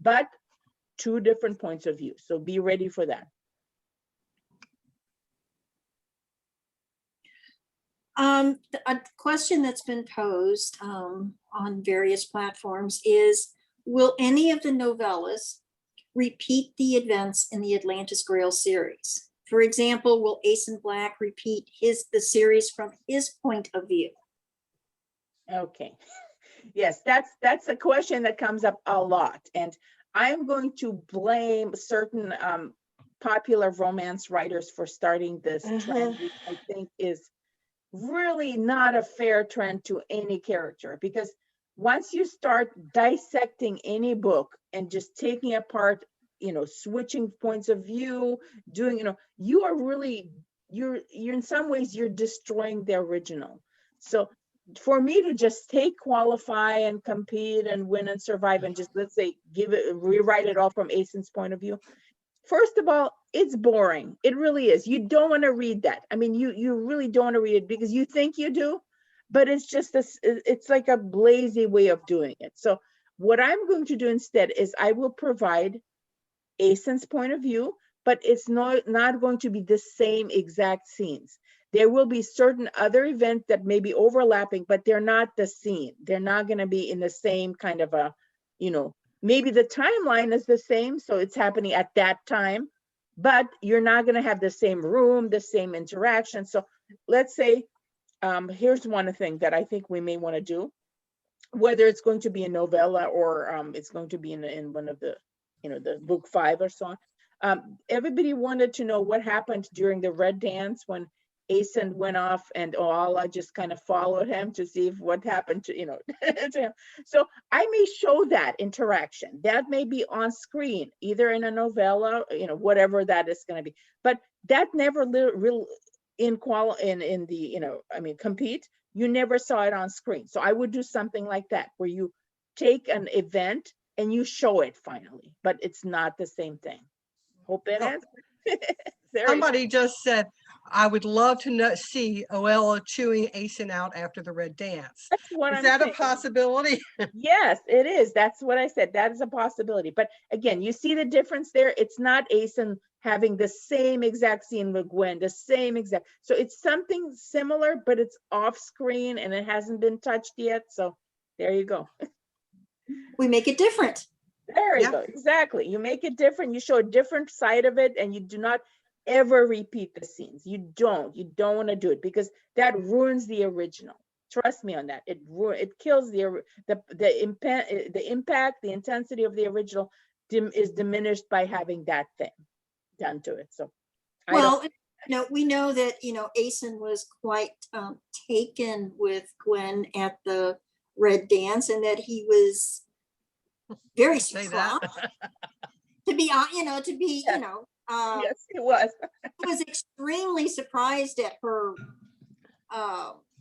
but 2 different points of view. So be ready for that. A question that's been posed on various platforms is, will any of the novellas repeat the events in the Atlantis Grail series? For example, will Asen Black repeat the series from his point of view? Okay. Yes, that's a question that comes up a lot. And I'm going to blame certain popular romance writers for starting this trend, which I think is really not a fair trend to any character, because once you start dissecting any book and just taking apart, you know, switching points of view, doing, you know, you are really, you're in some ways, you're destroying the original. So for me to just take, qualify and compete and win and survive and just, let's say, rewrite it all from Asen's point of view, first of all, it's boring. It really is. You don't want to read that. I mean, you really don't want to read it because you think you do, but it's just this, it's like a lazy way of doing it. So what I'm going to do instead is I will provide Asen's point of view, but it's not going to be the same exact scenes. There will be certain other events that may be overlapping, but they're not the scene. They're not going to be in the same kind of a, you know, maybe the timeline is the same, so it's happening at that time, but you're not going to have the same room, the same interaction. So let's say, here's one thing that I think we may want to do, whether it's going to be a novella or it's going to be in one of the, you know, the book 5 or so on. Everybody wanted to know what happened during the Red Dance when Asen went off and Allah just kind of followed him to see what happened to, you know, to him. So I may show that interaction. That may be on screen, either in a novella, you know, whatever that is going to be. But that never real in the, you know, I mean, compete. You never saw it on screen. So I would do something like that, where you take an event and you show it finally, but it's not the same thing. Hope that answers. Somebody just said, I would love to see Oella chewing Asen out after the red dance. That's what Is I'm that a saying. possibility? Yes, it is. That's what I said. That is a possibility. But again, you see the difference there? It's not Asen having the same exact scene with Gwen, the same exact. So it's something similar, but it's off screen and it hasn't been touched yet. So there you go. We make it different. There you Yeah. go. Exactly. You make it different. You show a different side of it, and you do not ever repeat the scenes. You don't want to do it because that ruins the original. Trust me on that. It kills the impact, the intensity of the original is diminished by having that thing done to it. So, Well, we know that, Asen was quite taken with Gwen at the Red Dance, and that he was very Say that. surprised to be on, yes, it was. he was extremely surprised at her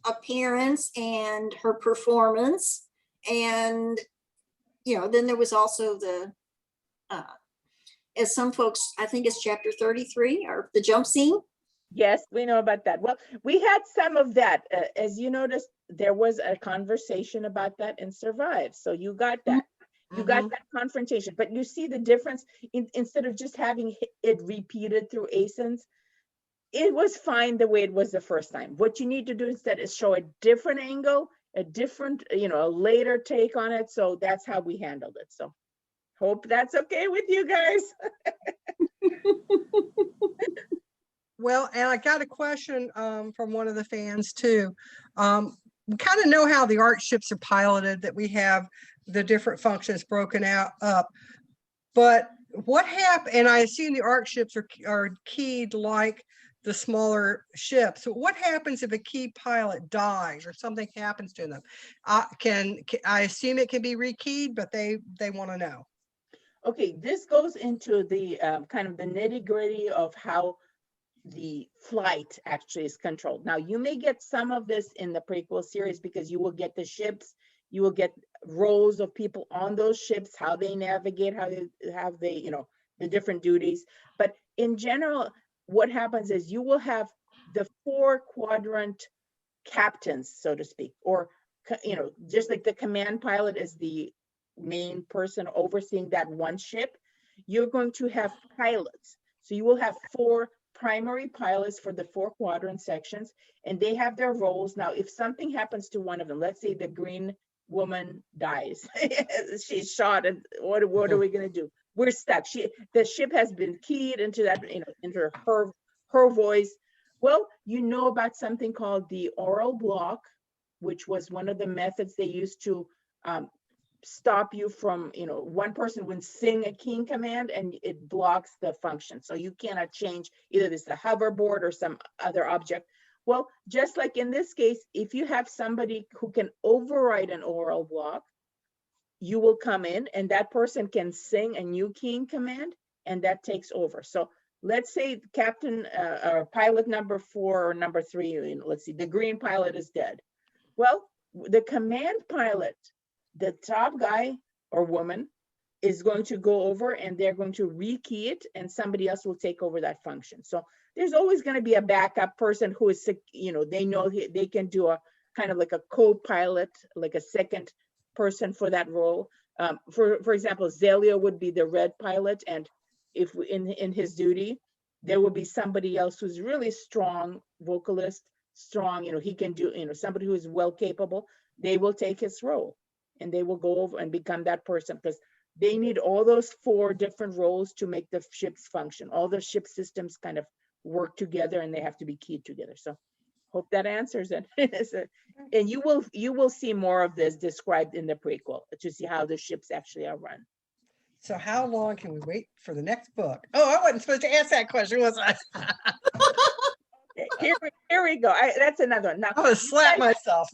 appearance and her performance. And, then there was also the, as some folks, I think it's chapter 33 or the jump scene. Yes, we know about that. Well, we had some of that. As you noticed, there was a conversation about that in Survive. So you got that. You got that confrontation, but you see the difference instead of just having it repeated through Asen's, it was fine the way it was the first time. What you need to do instead is show a different angle, a different, a later take on it. So that's how we handled it. So hope that's okay with you guys. Well, and I got a question from one of the fans too. We kind of know how the art ships are piloted, that we have the different functions broken up. But what happened, and I assume the arc ships are keyed like the smaller ships. So what happens if a key pilot dies or something happens to them? Can I assume it can be rekeyed, but they want to know. Okay, this goes into the kind of the nitty-gritty of how the flight actually is controlled. Now, you may get some of this in the prequel series because you will get the ships, you will get rows of people on those ships, how they navigate, how they have the different duties. But in general, what happens is you will have the 4 quadrant captains, so to speak, or just like the command pilot is the main person overseeing that one ship. You're going to have pilots. So you will have 4 primary pilots for the 4 quadrant sections, and they have their roles. Now, if something happens to one of them, let's say the green woman dies, she's shot, and what are we going to do? We're stuck. The ship has been keyed into that, into her voice. Well, about something called the oral block, which was one of the methods they used to stop you from, one person would sing a keying command and it blocks the function. So you cannot change either this the hoverboard or some other object. Well, just like in this case, if you have somebody who can override an oral block, you will come in and that person can sing a new keying command and that takes over. So let's say captain or pilot number 4 or number 3, let's see, the green pilot is dead. Well, the command pilot, the top guy or woman, is going to go over and they're going to rekey it and somebody else will take over that function. So there's always going to be a backup person who is, they know they can do a kind of like a co-pilot, like a second person for that role. For example, Zelio would be the red pilot, and if in his duty, there will be somebody else who's really strong vocalist, strong, he can do, somebody who is well capable. They will take his role and they will go over and become that person because they need all those 4 different roles to make the ships function. All the ship systems kind of work together and they have to be keyed together. So hope that answers it. And you will see more of this described in the prequel to see how the ships actually are run. So how long can we wait for the next book? Oh, I wasn't supposed to ask that question, was I? Here we go. That's another one. Now, I would slap myself.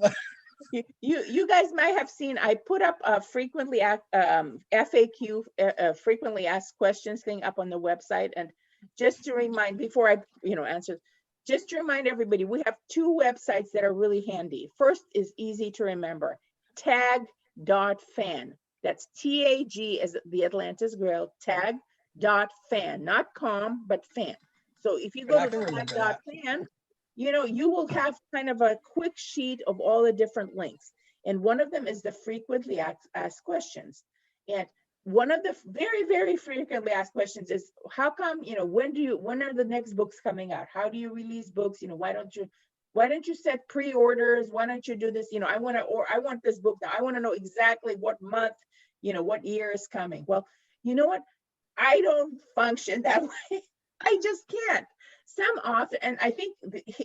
You guys might have seen I put up a frequently FAQ, frequently asked questions thing up on the website, and just to remind before I answer, just to remind everybody, we have 2 websites that are really handy. First is easy to remember, tag.fan. That's TAG as the Atlantis Grail, tag.fan, not com, but fan. So if you But go I to can the remember that. plan, you know, you will have kind of a quick sheet of all the different links. And one of them is the frequently asked questions. And one of the very, very frequently asked questions is, how come, you know, when are the next books coming out? How do you release books? You know, why don't you set pre-orders? Why don't you do this? You know, I want this book now. I want to know exactly what month, you know, what year is coming. Well, you know what? I don't function that way. I just can't. Some author, and I think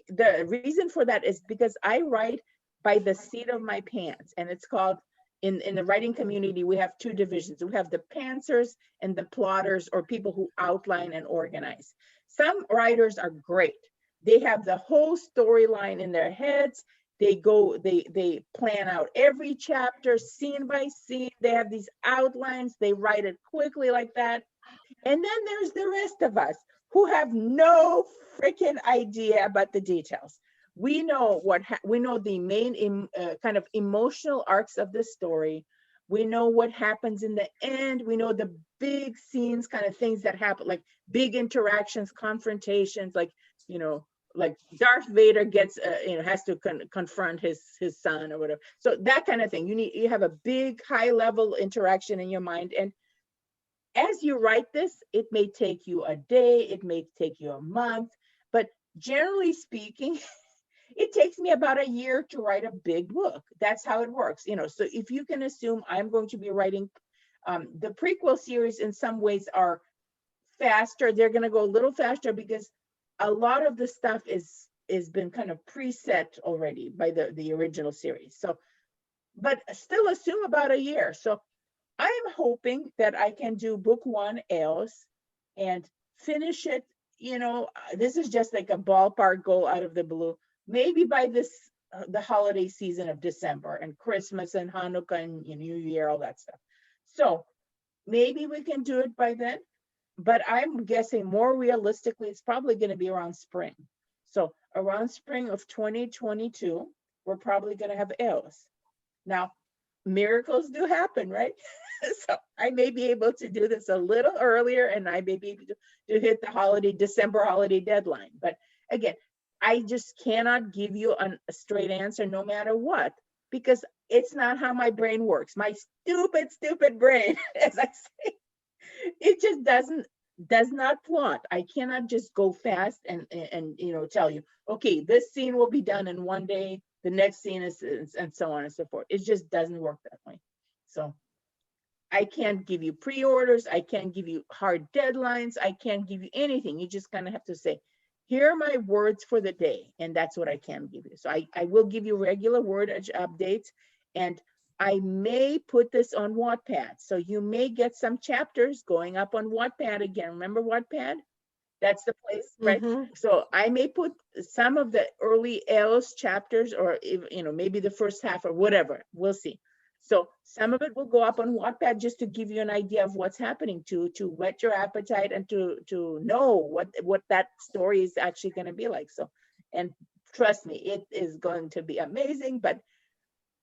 the reason for that is because I write by the seat of my pants, and it's called, in the writing community, we have two divisions. We have the pantsers and the plotters, or people who outline and organize. Some writers are great. They have the whole storyline in their heads. They plan out every chapter, scene by scene. They have these outlines. They write it quickly like that. And then there's the rest of us who have no freaking idea about the details. We know we know the main kind of emotional arcs of the story. We know what happens in the end. We know the big scenes, kind of things that happen, like big interactions, confrontations, like, you know, like Darth Vader gets, you know, has to confront his son or whatever. So that kind of thing. You have a big high level interaction in your mind. And as you write this, it may take you a day, it may take you a month, but generally speaking, it takes me about a year to write a big book. That's how it works, you know. So if you can assume I'm going to be writing, the prequel series in some ways are faster. They're going to go a little faster because a lot of the stuff is been kind of preset already by the original series. So, but still assume about a year. So I'm hoping that I can do book one else and finish it. You know, this is just like a ballpark goal out of the blue. Maybe by the holiday season of December and Christmas and Hanukkah and New Year, all that stuff. So maybe we can do it by then, but I'm guessing more realistically, it's probably going to be around spring. So around spring of 2022, we're probably going to have ales. Now, miracles do happen, right? So I may be able to do this a little earlier, and I may be able to hit the December holiday deadline. But again, I just cannot give you a straight answer no matter what, because it's not how my brain works. My stupid brain, as I say, it just does not plot. I cannot just go fast and you know, tell you, okay, this scene will be done in one day, the next scene is, and so on and so forth. It just doesn't work that way. So I can't give you pre-orders. I can't give you hard deadlines. I can't give you anything. You just kind of have to say, here are my words for the day. And that's what I can give you. So I will give you regular word updates, and I may put this on Wattpad. So you may get some chapters going up on Wattpad again. Remember Wattpad? That's the place, right? So I may put some of the early ales chapters, or you know, maybe the first half or whatever. We'll see. So some of it will go up on Wattpad just to give you an idea of what's happening, to whet your appetite and to know what that story is actually going to be like. So, and trust me, it is going to be amazing. But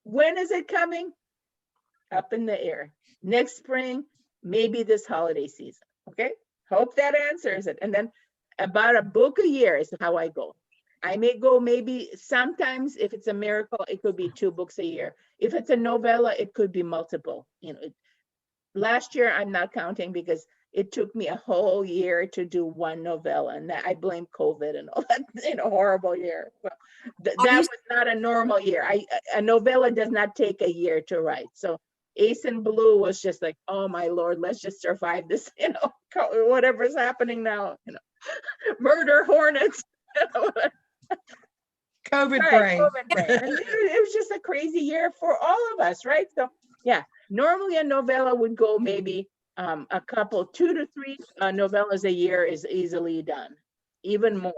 when is it coming? Up in the air. Next spring, maybe this holiday season. Okay. Hope that answers it. And then about a book a year is how I go. I may go maybe sometimes, if it's a miracle, it could be 2 books a year. If it's a novella, it could be multiple. You know, last year I'm not counting because it took me a whole year to do 1 novella, and that I blame COVID and all that, you know, horrible year. Well, that was not a normal year. A novella does not take a year to write. So Ace in Blue was just like, oh my Lord, let's just survive this, you know, whatever's happening now, you know, murder hornets, you know. COVID Right, brain. COVID brain. And it was just a crazy year for all of us, right? So yeah, normally a novella would go maybe a couple, 2 to 3 novellas a year is easily done, even more.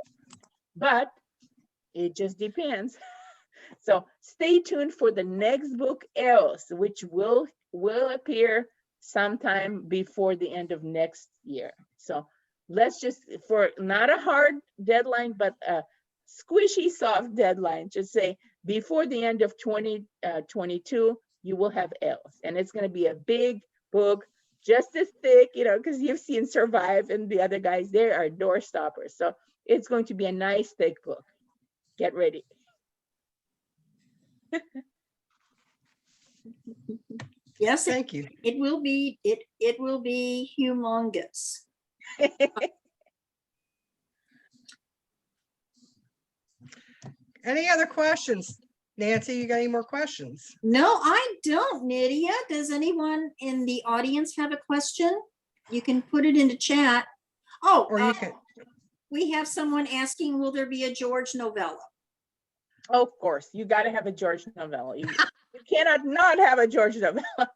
But it just depends. So stay tuned for the next book, else, which will appear sometime before the end of next year. So let's just, for not a hard deadline, but a squishy, soft deadline, just say before the end of 2022, you will have else. And it's going to be a big book, just as thick, you know, because you've seen Survive and the other guys, they are door stoppers. So it's going to be a nice thick book. Get ready. Yes, Thank you. it will be, it will be humongous. Any other questions? Nancy, you got any more questions? No, I don't, Nydia. Does anyone in the audience have a question? You can put it into chat. Oh, Or you can, we have someone asking, will there be a George novella? Oh, of course, you got to have a George novella. You cannot not have a George novella.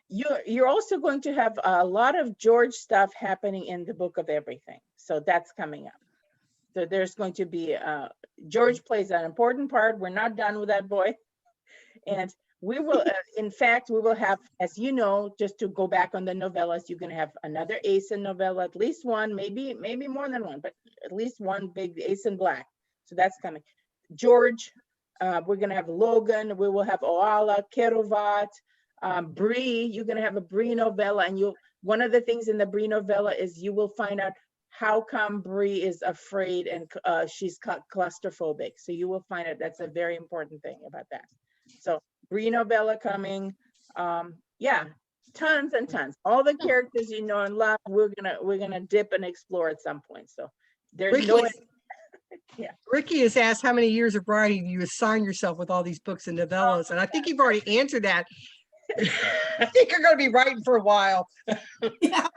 You're also going to have a lot of George stuff happening in the Book of Everything. So that's coming up. So there's going to be, George plays an important part. We're not done with that boy. And we will, in fact, we will have, as you know, just to go back on the novellas, you're going to have another Aeson novella, at least one, maybe more than one, but at least one big Aeson Black. So that's coming. George, we're going to have Logan, we will have Oala, Kerovat, Bree, you're going to have a Bree novella. And one of the things in the Bree novella is you will find out how come Bree is afraid and she's claustrophobic. So you will find out that's a very important thing about that. So Bree novella coming. Yeah, tons and tons. All the characters you know and love, we're gonna dip and explore at some point. So there's no yeah. Ricky has asked how many years of writing you assign yourself with all these books and novellas, and I think you've already answered that. I think you're going to be writing for a while. Yeah.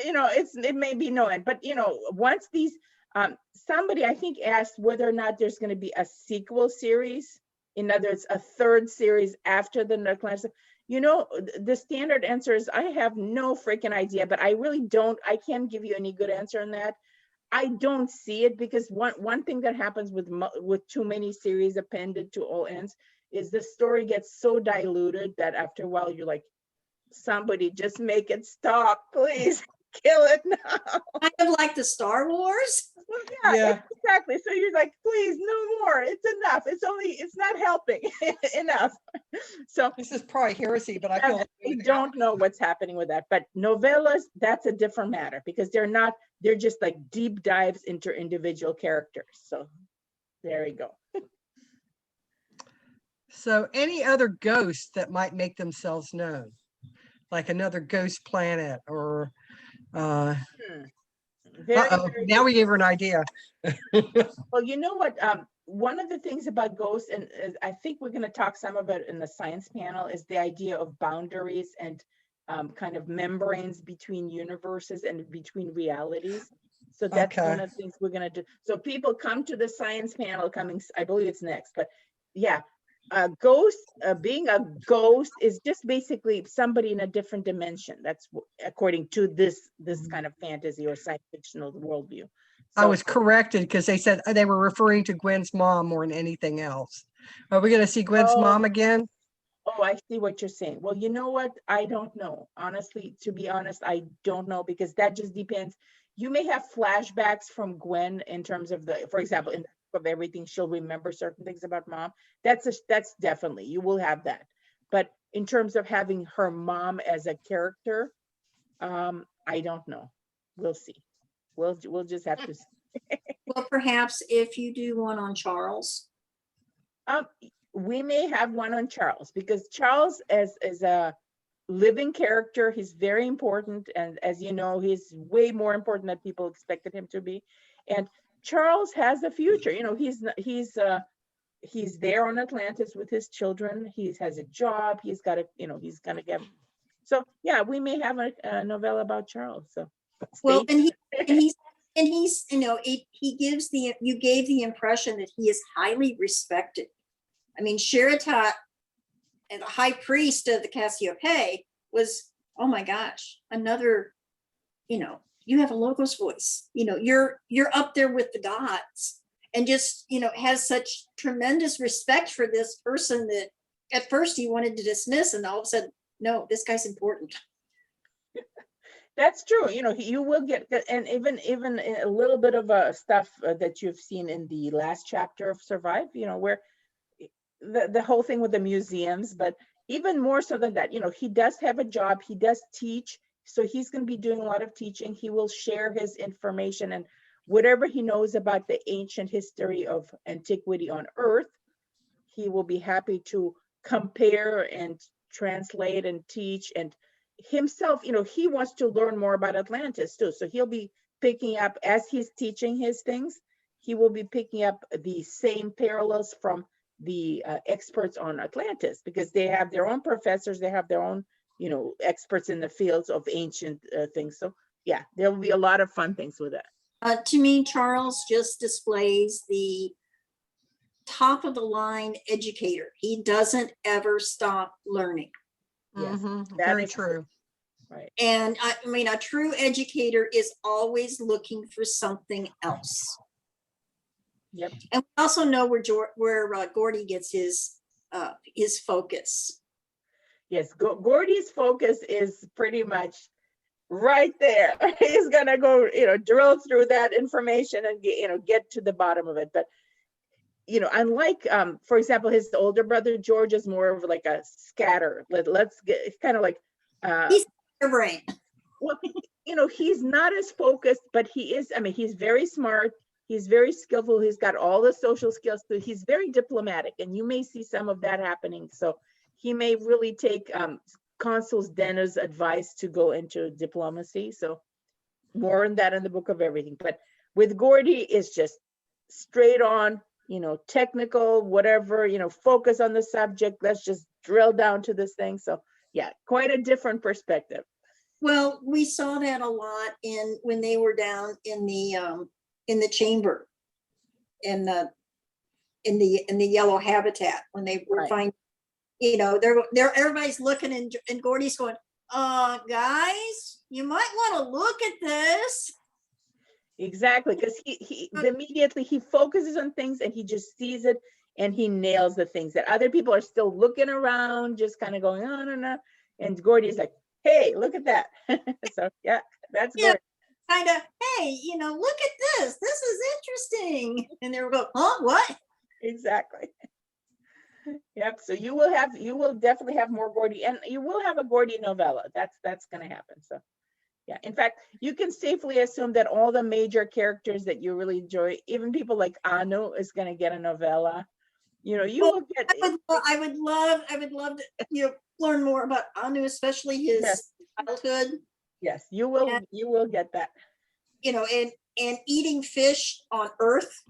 You know, it may be no end, but you know, once these, somebody I think asked whether or not there's going to be a sequel series. In other words, a third series after the Atlantis. You know, the standard answer is I have no freaking idea, but I really don't. I can't give you any good answer on that. I don't see it because one thing that happens with too many series appended to all ends is the story gets so diluted that after a while you're like, somebody just make it stop, please. Kill it now. Kind of like the Star Wars. Yeah, exactly. So you're like, please, no more. It's enough. It's not helping enough. So This is probably heresy, but I feel like I don't know what's happening with that. But novellas, that's a different matter because they're just like deep dives into individual characters. So there you go. So any other ghosts that might make themselves known, like another ghost planet or Very, uh-oh, very now we gave her an idea. well, you know what? One of the things about ghosts, and I think we're going to talk some about it in the science panel, is the idea of boundaries and kind of membranes between universes and between realities. So that's one of the things we're going to do. So people come to the science panel coming, I believe it's next, but yeah. Being a ghost is just basically somebody in a different dimension. That's according to this kind of fantasy or science fictional worldview. So, I was corrected because they said they were referring to Gwen's mom more than anything else. Are we going to see Gwen's mom again? Oh, I see what you're saying. Well, you know what? I don't know. Honestly, to be honest, I don't know because that just depends. You may have flashbacks from Gwen in terms of for example, in of everything, she'll remember certain things about mom. That's definitely, you will have that. But in terms of having her mom as a character, I don't know. We'll see. We'll just have to see. Well, perhaps if you do one on Charles. We may have one on Charles because Charles as a living character, he's very important. And as you know, he's way more important than people expected him to be. And Charles has a future. You know, he's there on Atlantis with his children. He has a job. He's got to, you know, he's gonna get. So yeah, we may have a novella about Charles. So Well, and he's you know, you gave the impression that he is highly respected. I mean, Sheratat, and the high priest of the Cassiopeia, was, oh my gosh, another, you know. You have a Logos voice, you know, you're up there with the gods and just, you know, has such tremendous respect for this person that at first he wanted to dismiss and all of a sudden, no, this guy's important. That's true. You know, you will get, and even a little bit of stuff that you've seen in the last chapter of Survive, you know, where the whole thing with the museums, but even more so than that, you know, he does have a job, he does teach. So he's going to be doing a lot of teaching. He will share his information and whatever he knows about the ancient history of antiquity on Earth, he will be happy to compare and translate and teach. And himself, you know, he wants to learn more about Atlantis too. So he'll be picking up, as he's teaching his things, he will be picking up the same parallels from the experts on Atlantis, because they have their own professors, they have their own, you know, experts in the fields of ancient things. So yeah, there will be a lot of fun things with it. To me, Charles just displays the top of the line educator. He doesn't ever stop learning. Yes, Mhm, that very is true. right. And I mean, a true educator is always looking for something else. Yep. And we also know where Gordy gets his focus. Yes, Gordy's focus is pretty much right there. He's gonna go, you know, drill through that information and get, you know, get to the bottom of it. But you know, unlike for example, his older brother George is more of like a scatter. Let's get, it's kind of like He's your brain. well, you know, he's not as focused, but he is, I mean, he's very smart, he's very skillful, he's got all the social skills, so he's very diplomatic, and you may see some of that happening. So he may really take Consul Denner's advice to go into diplomacy. So more on that in the book of everything. But with Gordy, it's just straight on, you know, technical, whatever, you know, focus on the subject. Let's just drill down to this thing. So yeah, quite a different perspective. Well, we saw that a lot when they were down in the chamber, in the yellow habitat, when they were Right. finding, you know, they're everybody's looking, and Gordy's going, guys, you might want to look at this. Exactly, because he immediately he focuses on things and he just sees it and he nails the things that other people are still looking around, just kind of going, oh, no. And Gordy's like, hey, look at that. So yeah, that's Yeah. good. Kind of, hey, you know, look at this. This is interesting. And they were going, huh, what? Exactly. Yep. So you will definitely have more Gordy, and you will have a Gordy novella. That's going to happen. So yeah. In fact, you can safely assume that all the major characters that you really enjoy, even people like Anu, is going to get a novella. You know, you will get. I would love to, you know, learn more about Anu, especially his Yes. childhood. Yes, you will. Yeah. You will get that. You know, and eating fish on Earth.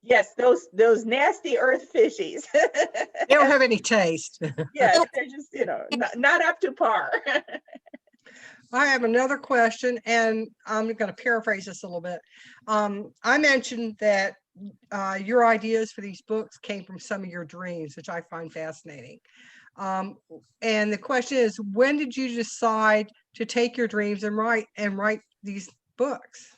Yes, those nasty earth fishies. They don't have any taste. Yeah, they're just, you know, not up to par. I have another question, and I'm going to paraphrase this a little bit. I mentioned that your ideas for these books came from some of your dreams, which I find fascinating. And the question is, when did you decide to take your dreams and write these books?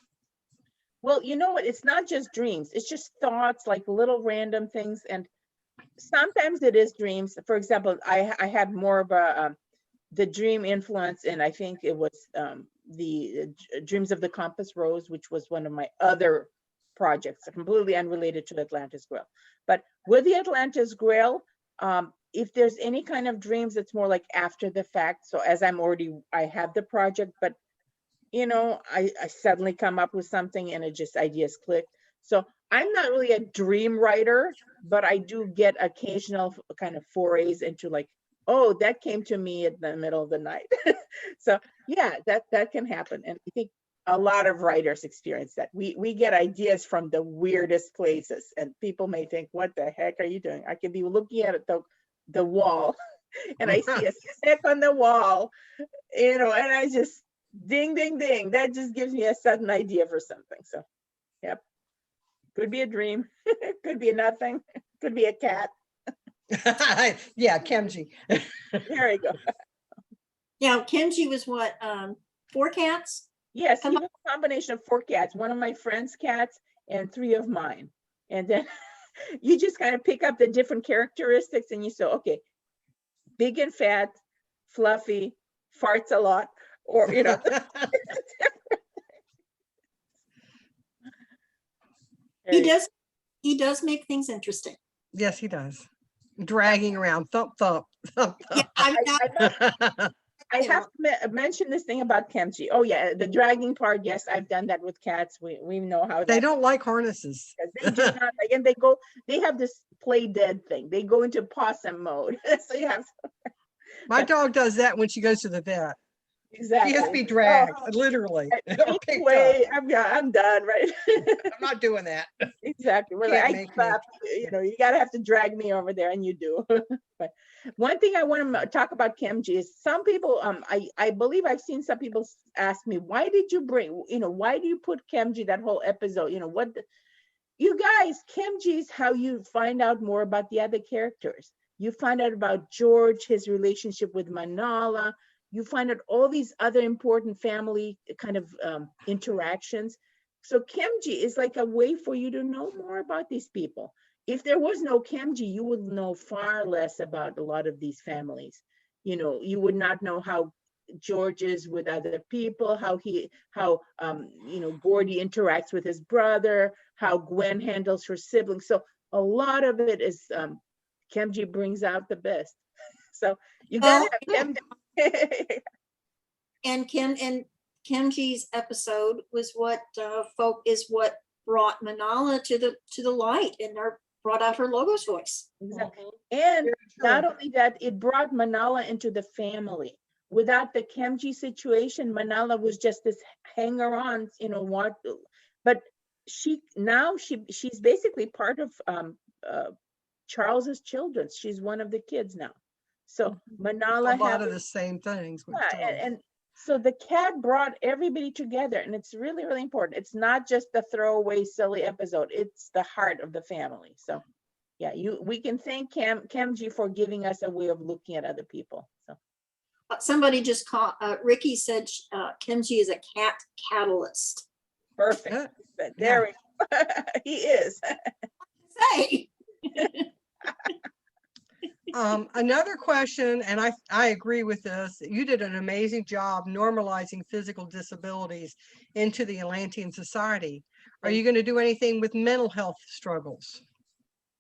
Well, you know what? It's not just dreams. It's just thoughts, like little random things. And sometimes it is dreams. For example, I had more of a the dream influence, and I think it was the Dreams of the Compass Rose, which was one of my other projects, completely unrelated to Atlantis Grail. But with the Atlantis Grail, if there's any kind of dreams, it's more like after the fact. So as I have the project, but you know, I suddenly come up with something and it just ideas click. So I'm not really a dream writer, but I do get occasional kind of forays into like, oh, that came to me in the middle of the night. So yeah, that can happen. And I think a lot of writers experience that. We get ideas from the weirdest places, and people may think, what the heck are you doing? I could be looking at the wall and I see a stick on the wall, you know, and I just ding, ding, ding. That just gives me a sudden idea for something. So, yep. Could be a dream. Could be nothing. Could be a cat. Yeah, Kenji. There you go. Now, Kenji was what, 4 cats? Yes, he was a combination of 4 cats, one of my friend's cats and 3 of mine. And then you just kind of pick up the different characteristics and you say, okay, big and fat, fluffy, farts a lot, or, you know. He does make things interesting. Yes, he does. Dragging around, thump, thump, thump, Yeah, thump. I you have to mention this thing about Kenji. Oh yeah, the dragging part. Yes, I've done that with cats. We know how They that. don't like harnesses. They do not like, and they have this play dead thing. They go into possum mode. So you have My dog does that when she goes to the vet. She exactly. has to be Oh, dragged, literally. or picked up. anyway, I'm done, right? I'm not doing that. Exactly. We're like, Can't I make give up. You know, you gotta have to drag me over there, and you do. But one thing I want to talk about Kenji is some people. I believe I've seen some people ask me, why did you bring? You know, why do you put Kenji that whole episode? You know what? You guys, Kenji is how you find out more about the other characters. You find out about George, his relationship with Manala. You find out all these other important family kind of interactions. So Kenji is like a way for you to know more about these people. If there was no Kenji, you would know far less about a lot of these families. You know, you would not know how George is with other people, how you know, Gordy interacts with his brother, how Gwen handles her siblings. So a lot of it is Kenji brings out the best. So you gotta have Kenji. And Kenji's episode was what what brought Manala to the light and brought out her Logos voice. Exactly. And Very not true. only that, it brought Manala into the family. Without the Kenji situation, Manala was just this hanger-on, you know what? But she's basically part of Charles's children. She's one of the kids now. So Manala A lot had of the same things. with yeah, Charles. and so the cat brought everybody together, and it's really, really important. It's not just the throwaway, silly episode. It's the heart of the family. So, yeah, we can thank Kenji for giving us a way of looking at other people. So, Somebody just called, Ricky said Kenji is a cat catalyst. perfect. Yeah. There he is. Say. Another question, and I agree with this. You did an amazing job normalizing physical disabilities into the Atlantean society. Are you going to do anything with mental health struggles?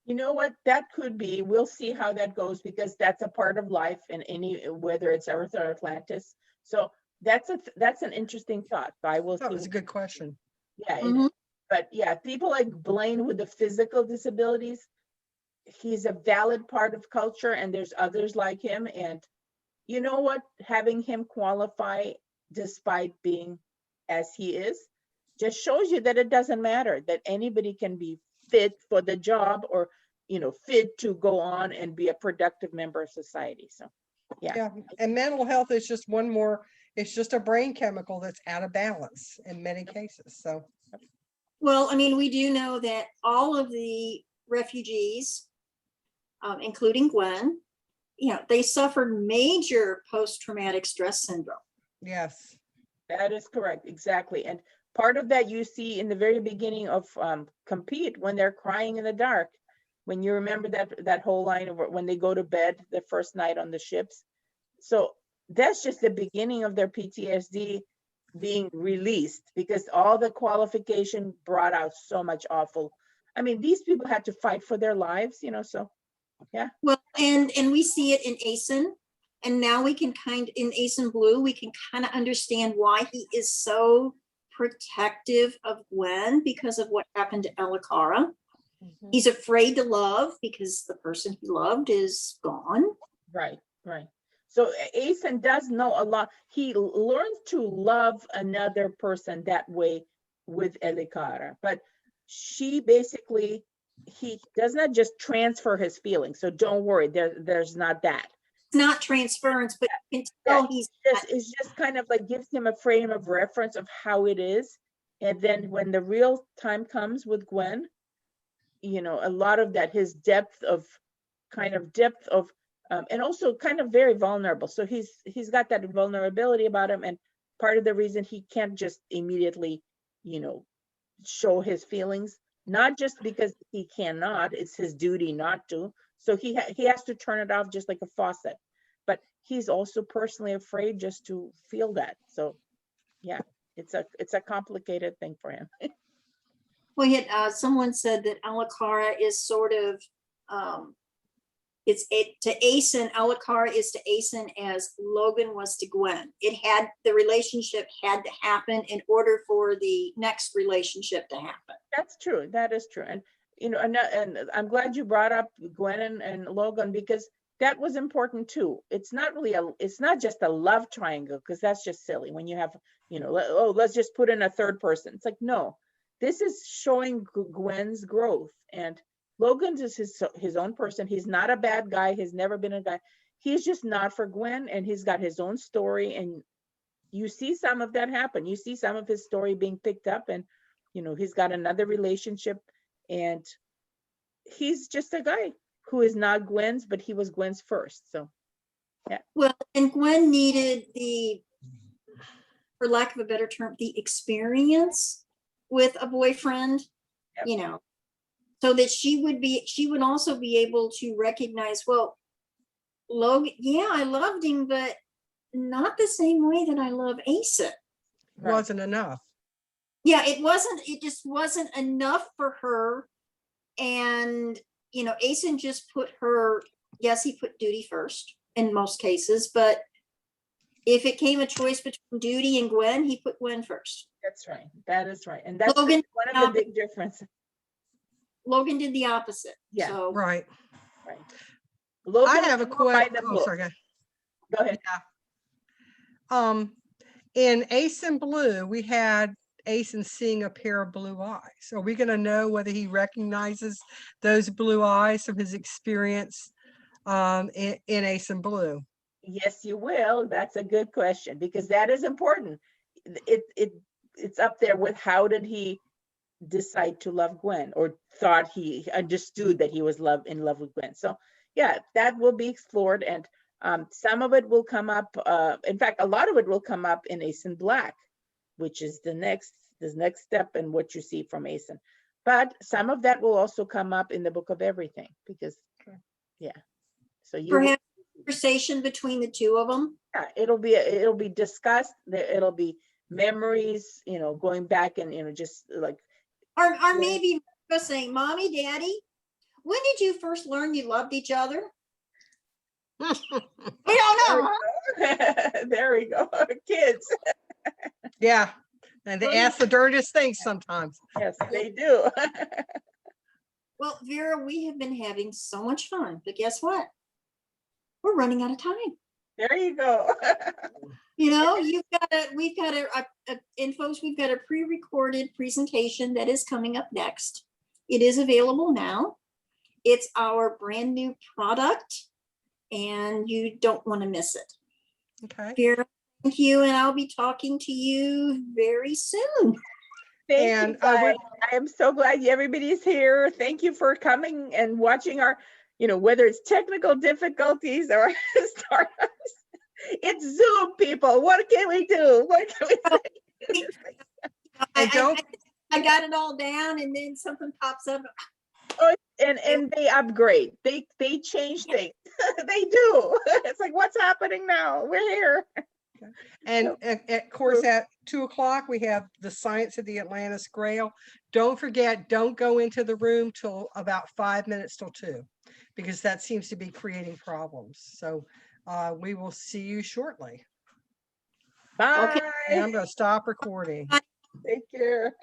You know what? That could be. We'll see how that goes, because that's a part of life in whether it's Earth or Atlantis. So that's an interesting thought. I will That see. was a good question. Yeah, Mhm. but yeah, people like Blaine with the physical disabilities, he's a valid part of culture, and there's others like him. And you know what? Having him qualify despite being as he is just shows you that it doesn't matter, that anybody can be fit for the job, or you know, fit to go on and be a productive member of society. So yeah. Yeah, and mental health is just one more, it's just a brain chemical that's out of balance in many cases. So Well, I mean, we do know that all of the refugees, including Gwen, you know, they suffered major post-traumatic stress syndrome. yes. That is correct, exactly. And part of that you see in the very beginning of Compete, when they're crying in the dark, when you remember that whole line of when they go to bed the first night on the ships. So that's just the beginning of their PTSD being released, because all the qualification brought out so much awful. I mean, these people had to fight for their lives, you know, so yeah. Well, and we see it in Asen, and now we can in Asen Blue, we can kind of understand why he is so protective of Gwen because of what happened to Elikara. Mhm. He's afraid to love because the person he loved is gone. Right. So Asen does know a lot. He learns to love another person that way with Elikara, but she basically, he does not just transfer his feelings. So don't worry, there's not that. It's not transference, but you can tell he's It's just kind of like gives him a frame of reference of how it is. And then when the real time comes with Gwen, you know, a lot of that, his depth of and also kind of very vulnerable. So he's got that vulnerability about him. And part of the reason he can't just immediately, you know, show his feelings, not just because he cannot, it's his duty not to. So he has to turn it off just like a faucet. But he's also personally afraid just to feel that. So yeah, it's a complicated thing for him. well, yet someone said that Elikara is sort of It's to Aeson, Alucard is to Aeson as Logan was to Gwen. The relationship had to happen in order for the next relationship to happen. That's true. That is true. And, you know, and I'm glad you brought up Gwen and Logan, because that was important too. It's not really it's not just a love triangle, because that's just silly when you have, you know, oh, let's just put in a third person. It's like, no, this is showing Gwen's growth, and Logan's is his own person. He's not a bad guy. He's never been a guy. He's just not for Gwen, and he's got his own story. And you see some of that happen. You see some of his story being picked up, and, you know, he's got another relationship, and he's just a guy who is not Gwen's, but he was Gwen's first. So, yeah. Well, and Gwen needed for lack of a better term, the experience with a boyfriend, Yep. you know, so that she would also be able to recognize, well, Logan, yeah, I loved him, but not the same way that I love Asa. Right. Wasn't enough. Yeah, it just wasn't enough for her. And, you know, Asen just put her, yes, he put duty first in most cases, but if it came a choice between duty and Gwen, he put Gwen first. That's right. That is right. And that's Logan, one of the big differences. Logan did the opposite. Yeah. So, Right. Right. Logan I have a was more by question. the Oh, book. sorry. Go ahead. In Ace and Blue, we had Ace seeing a pair of blue eyes. Are we going to know whether he recognizes those blue eyes from his experience in Ace and Blue? Yes, you will. That's a good question, because that is important. It's up there with how did he decide to love Gwen, or thought he understood that he was in love with Gwen. So yeah, that will be explored, and some of it will come up. In fact, a lot of it will come up in Ace in Black, which is the next step in what you see from Aeson. But some of that will also come up in the Book of Everything, because yeah. So you perhaps conversation between the two of them. yeah, it'll be discussed. It'll be memories, you know, going back and, you know, just like, Or maybe just saying, Mommy, Daddy, when did you first learn you loved each other? We don't know, huh? there we go, kids. Yeah. And they ask the dirtiest things sometimes. Yes, they do. Well, Vera, we have been having so much fun, but guess what? We're running out of time. There you go. You know, we've got and folks, we've got a pre-recorded presentation that is coming up next. It is available now. It's our brand new product, and you don't want to miss it. Okay. Vera, thank you, and I'll be talking to you very soon. Thank And you, guys. I am so glad everybody's here. Thank you for coming and watching our, you know, whether it's technical difficulties or startups. It's Zoom, people. What can we do? What can we say? I got it all down, and then something pops up. Oh, and they upgrade. They change things. They do. It's like, what's happening now? We're here. And of course, at 2:00, we have the Science of the Atlantis Grail. Don't forget, don't go into the room till about 5 minutes till 2, because that seems to be creating problems. So we will see you shortly. Bye. Okay. And I'm going to stop recording. Take care.